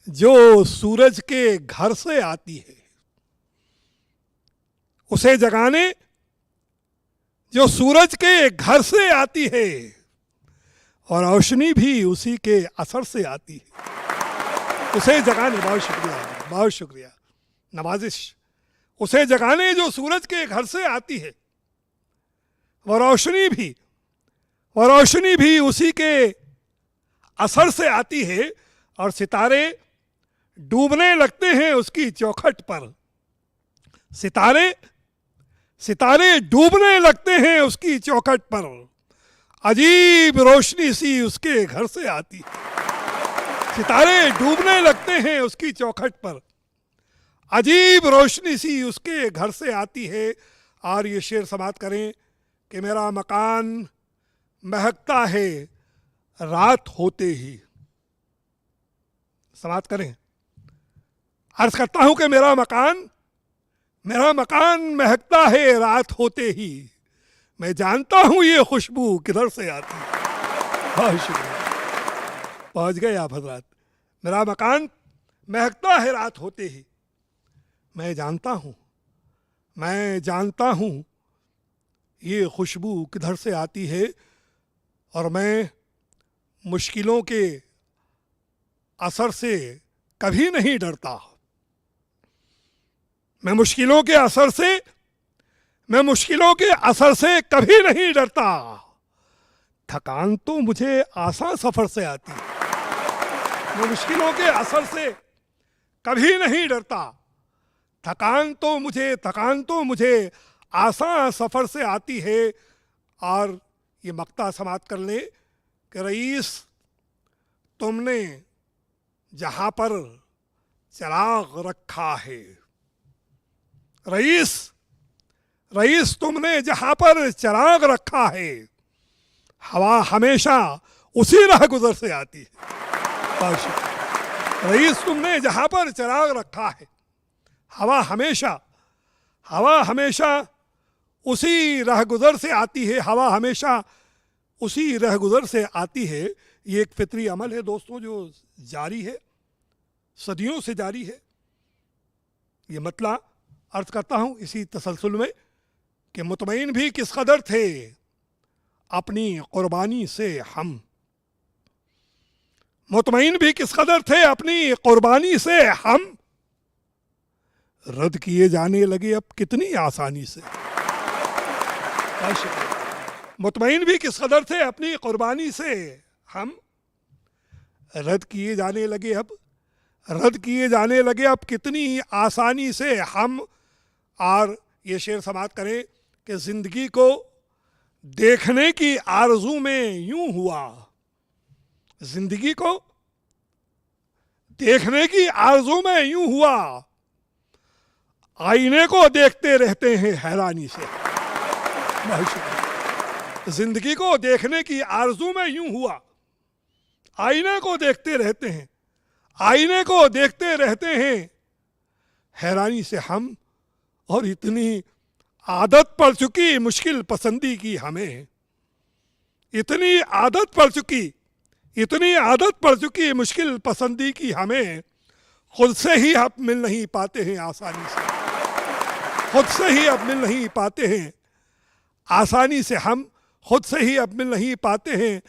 जो सूरज के घर से आती है, उसे जगाने जो सूरज के घर से आती है, और रोशनी भी उसी के असर से आती है। उसे जगाने, बहुत शुक्रिया, बहुत शुक्रिया, नवाजिश। उसे जगाने जो सूरज के घर से आती है, वह रोशनी भी उसी के असर से आती है, और सितारे डूबने लगते हैं उसकी चौखट पर। सितारे डूबने लगते हैं उसकी चौखट पर, अजीब रोशनी सी उसके घर से आती है। सितारे डूबने लगते हैं उसकी चौखट पर, अजीब रोशनी सी उसके घर से आती है। और ये शेर समाप्त करें कि मेरा मकान महकता है रात होते ही। समाप्त करें। अर्ज करता हूं कि मेरा मकान महकता है रात होते ही, मैं जानता हूं ये खुशबू किधर से आती है। बहुत शुक्रिया, पहुंच गए आप हजरात। मेरा मकान महकता है रात होते ही, मैं जानता हूं ये खुशबू किधर से आती है, और मैं मुश्किलों के असर से कभी नहीं डरता। मैं मुश्किलों के असर से कभी नहीं डरता। थकान तो मुझे आसान सफर से आती है। मैं मुश्किलों के असर से कभी नहीं डरता। थकान तो मुझे आसान सफर से आती है। और ये मक्ता समाप्त कर ले कि रईस, तुमने जहां पर चिराग रखा है, रईस तुमने जहां पर चिराग रखा है, हवा हमेशा उसी राह गुजर से आती है। रईस तुमने जहां पर चिराग रखा है, हवा हमेशा उसी राह गुजर से आती है। हवा हमेशा उसी राह गुजर से आती है। ये एक फितरी अमल है दोस्तों, जो जारी है, सदियों से जारी है। ये मतलब अर्ज करता हूं इसी तसलसल में कि मुतमईन भी किस कदर थे अपनी कुर्बानी से हम। मुतमईन भी किस कदर थे अपनी कुर्बानी से हम, रद्द किए जाने लगे अब कितनी आसानी से। मुतमईन भी किस कदर थे अपनी कुर्बानी से हम, रद्द किए जाने लगे अब कितनी आसानी से हम। और ये शेर समाप्त करें कि जिंदगी को देखने की आरज़ू में यूं हुआ, जिंदगी को देखने की आरज़ू में यूं हुआ, आईने को देखते रहते हैं हैरानी से। जिंदगी को देखने की आरज़ू में यूं हुआ, आईने को देखते रहते हैं हैरानी से हम। और इतनी आदत पड़ चुकी मुश्किल पसंदी की हमें, इतनी आदत पड़ चुकी मुश्किल पसंदी की हमें, खुद से ही अब मिल नहीं पाते हैं आसानी से, खुद से ही अब मिल नहीं पाते हैं आसानी से हम, खुद से ही अब मिल नहीं पाते हैं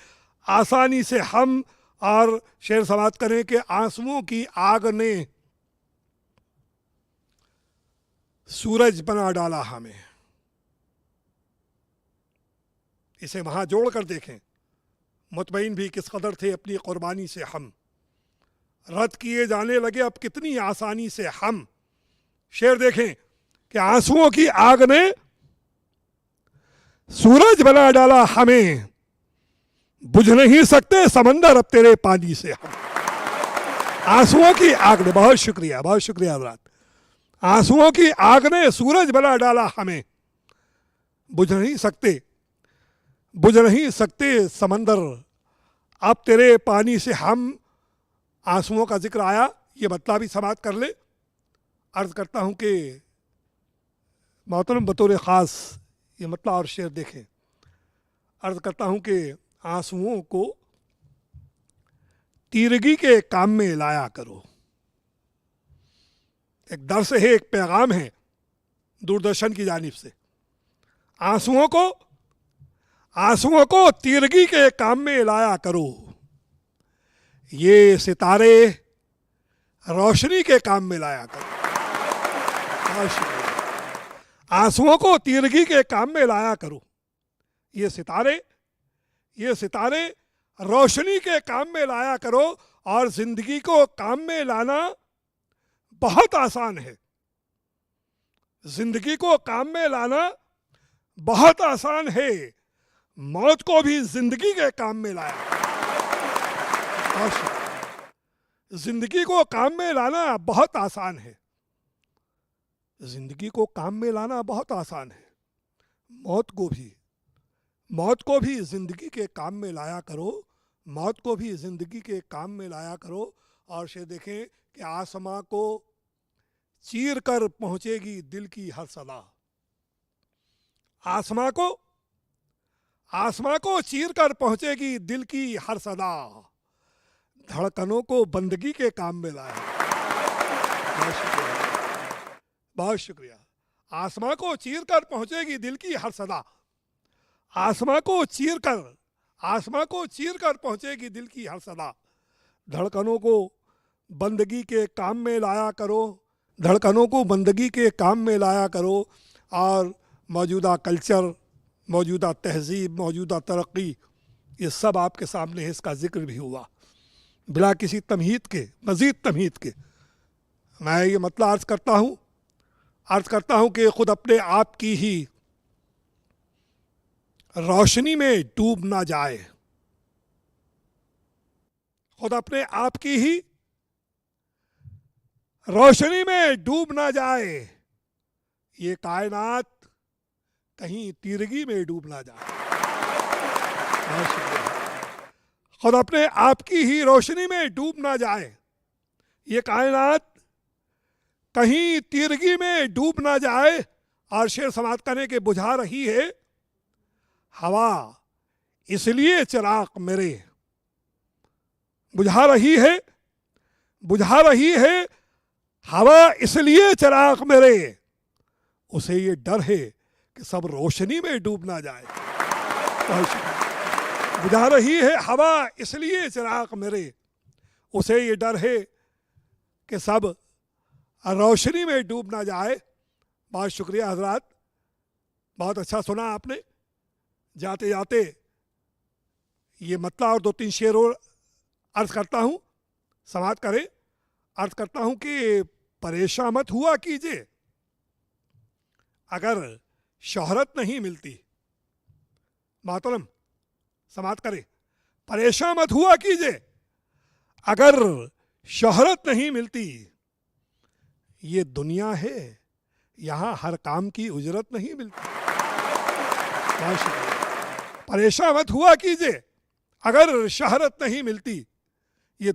आसानी से हम। और शेर समाप्त करें कि आंसुओं की आग ने सूरज बना डाला हमें। इसे वहां जोड़ कर देखें, मुतमईन भी किस कदर थे अपनी कुर्बानी से हम, रद्द किए जाने लगे अब कितनी आसानी से हम। शेर देखें कि आंसुओं की आग ने सूरज बना डाला हमें, बुझ नहीं सकते समंदर अब तेरे पानी से हम। आंसुओं की आग ने, बहुत शुक्रिया हजरात, आंसुओं की आग ने सूरज बना डाला हमें, बुझ नहीं सकते समंदर अब तेरे पानी से हम। आंसुओं का जिक्र आया, ये मतलब भी समाप्त कर ले। अर्ज करता हूं कि मोहतरम बतौर ख़ास ये मतलब और शेर देखें। अर्ज करता हूं कि आंसुओं को तीरगी के काम में लाया करो। एक दर्स है, एक पैगाम है दूरदर्शन की जानिब से। आंसुओं को तीरगी के काम में लाया करो, ये सितारे रोशनी के काम में लाया करो। आंसुओं को तीरगी के काम में लाया करो, ये सितारे रोशनी के काम में लाया करो। और जिंदगी को काम में लाना बहुत आसान है, जिंदगी को काम में लाना बहुत आसान है। मौत को भी जिंदगी के काम में लाया, जिंदगी को काम में लाना बहुत आसान है, जिंदगी को काम में लाना बहुत आसान है। मौत को भी जिंदगी के काम में लाया करो, मौत को भी जिंदगी के काम में लाया करो। और से देखें कि आसमां को चीर कर पहुंचेगी दिल की हर सदा। आसमां को चीर कर पहुंचेगी दिल की हर सदा। धड़कनों को बंदगी के काम में लाया। बहुत शुक्रिया। आसमां को चीर कर पहुंचेगी दिल की हर सदा। आसमां को चीर कर पहुंचेगी दिल की हर सदा। धड़कनों को बंदगी के काम में लाया करो, धड़कनों को बंदगी के काम में लाया करो। और मौजूदा कल्चर, मौजूदा तहजीब, मौजूदा तरक्की, ये सब आपके सामने है, इसका जिक्र भी हुआ बिला किसी तमहीद के, मज़ीद तमहीद के। मैं ये मतलब अर्ज़ करता हूँ कि खुद अपने आप की ही रोशनी में डूब ना जाए, खुद अपने आप की ही रोशनी में डूब ना जाए, ये कायनात कहीं तीरगी में डूब ना जाए। खुद अपने आप की ही रोशनी में डूब ना जाए, ये कायनात कहीं तीरगी में डूब ना जाए। और शेर समाप्त करने के बुझा रही है हवा इसलिए चिराग मेरे, बुझा रही है हवा इसलिए चिराग मेरे, उसे ये डर है कि सब रोशनी में डूब ना जाए। बुझा रही है हवा इसलिए चिराग मेरे, उसे ये डर है कि सब रोशनी में डूब ना जाए। बहुत शुक्रिया हजरात, बहुत अच्छा सुना आपने। जाते जाते ये मतलब और 2-3 शेर और अर्ज करता हूँ, समाप्त करें। अर्ज करता हूँ कि परेशान मत हुआ कीजिए अगर शोहरत नहीं मिलती। मातरम समाप्त करें। परेशान मत हुआ कीजिए अगर शोहरत नहीं मिलती। ये दुनिया है, यहाँ हर काम की उजरत नहीं मिलती। परेशान मत हुआ कीजिए अगर शोहरत नहीं मिलती। ये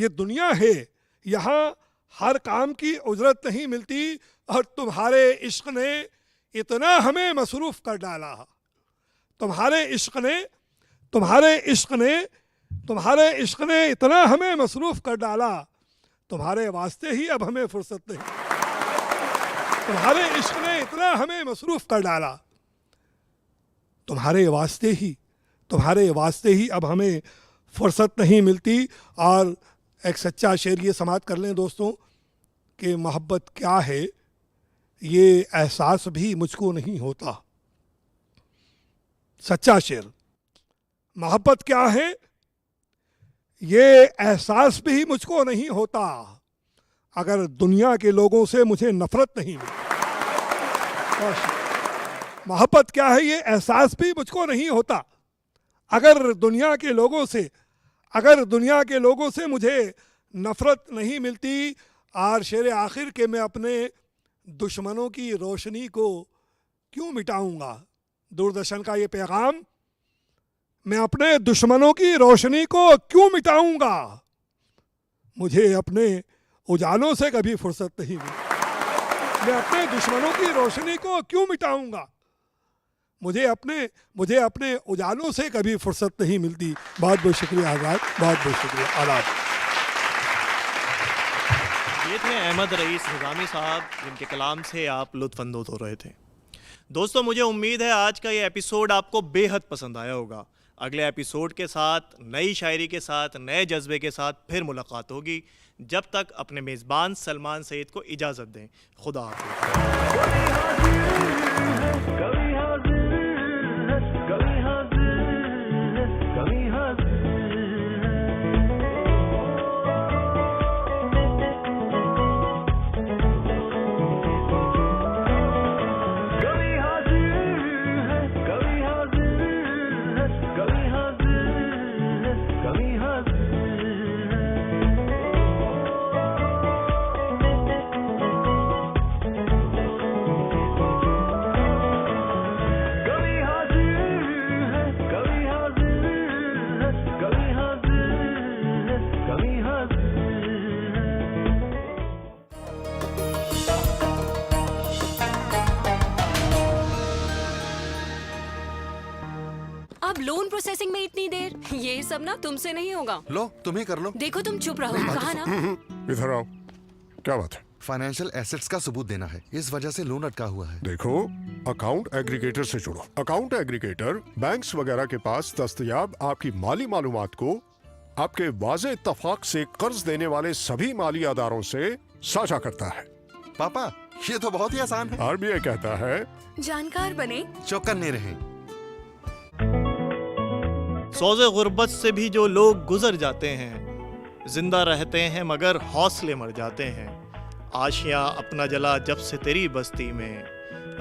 दुनिया है, यहाँ हर काम की उजरत नहीं मिलती। और तुम्हारे इश्क ने इतना हमें मसरूफ़ कर डाला, तुम्हारे इश्क ने इतना हमें मसरूफ़ कर डाला। तुम्हारे वास्ते ही अब हमें फुर्सत नहीं, तुम्हारे इश्क ने इतना हमें मसरूफ़ कर डाला। तुम्हारे वास्ते ही अब हमें फुर्सत नहीं मिलती। और एक सच्चा शेर ये समाप्त कर लें दोस्तों कि मोहब्बत क्या है ये एहसास भी मुझको नहीं होता। सच्चा शेर, मोहब्बत क्या है ये एहसास भी मुझको नहीं होता अगर दुनिया के लोगों से मुझे नफरत नहीं मिलती। मोहब्बत क्या है ये एहसास भी मुझको नहीं होता अगर दुनिया के लोगों से मुझे नफरत नहीं मिलती। और शेर आखिर के मैं अपने दुश्मनों की रोशनी को क्यों मिटाऊंगा। दूरदर्शन का ये पैगाम, मैं अपने दुश्मनों की रोशनी को क्यों मिटाऊंगा। मुझे अपने उजालों से कभी फुर्सत नहीं मिली। मैं अपने दुश्मनों की रोशनी को क्यों मिटाऊंगा। मुझे अपने उजालों से कभी फुर्सत नहीं मिलती। बहुत बहुत शुक्रिया आज़ाद, बहुत बहुत शुक्रिया आदाब। ये थे अहमद रईस निज़ामी साहब, जिनके कलाम से आप लुत्फ़अंदोज़ हो रहे थे। दोस्तों, मुझे उम्मीद है आज का ये एपिसोड आपको बेहद पसंद आया होगा। अगले एपिसोड के साथ, नई शायरी के साथ, नए जज्बे के साथ फिर मुलाकात होगी। जब तक अपने मेज़बान सलमान सईद को इजाज़त दें। खुदा हाफ़िज़। अब लोन प्रोसेसिंग में इतनी देर, ये सब ना तुमसे नहीं होगा। लो तुम ही कर लो। देखो तुम चुप रहो, कहा ना। इधर आओ, क्या बात है? फाइनेंशियल एसेट्स का सबूत देना है, इस वजह से लोन अटका हुआ है। देखो, अकाउंट एग्रीगेटर से जुड़ो। अकाउंट एग्रीगेटर बैंक्स वगैरह के पास दस्तयाब आपकी माली मालूमात को आपके वाज़े इत्तफाक से कर्ज देने वाले सभी माली अदारों से साझा करता है। पापा, ये तो बहुत ही आसान है। आरबीआई कहता है, जानकार बने, चौकन्ने रहे। सौज़े गुर्बत से भी जो लोग गुजर जाते हैं, जिंदा रहते हैं मगर हौसले मर जाते हैं। आशियाँ अपना जला जब से तेरी बस्ती में,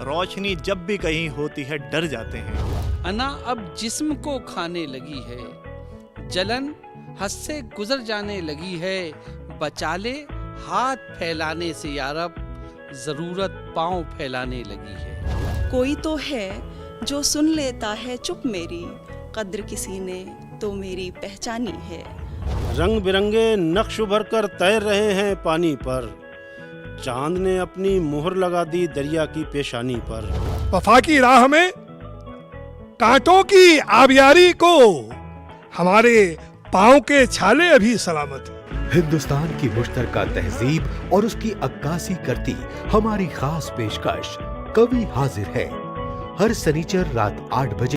रोशनी जब भी कहीं होती है डर जाते हैं। अना अब जिस्म को खाने लगी है, जलन हद से गुजर जाने लगी है। बचा ले हाथ फैलाने से यारब, जरूरत पाँव फैलाने लगी है। कोई तो है जो सुन लेता है चुप मेरी, कद्र किसी ने तो मेरी पहचानी है। रंग बिरंगे नक्श उभर कर तैर रहे हैं पानी पर, चांद ने अपनी मुहर लगा दी दरिया की पेशानी पर। वफा की राह में कांटों की आबियारी को हमारे पाँव के छाले अभी सलामत हैं। हिंदुस्तान की मुश्तरका तहजीब और उसकी अक्कासी करती हमारी खास पेशकश कवि हाजिर है, हर शनिचर रात 8 बजे।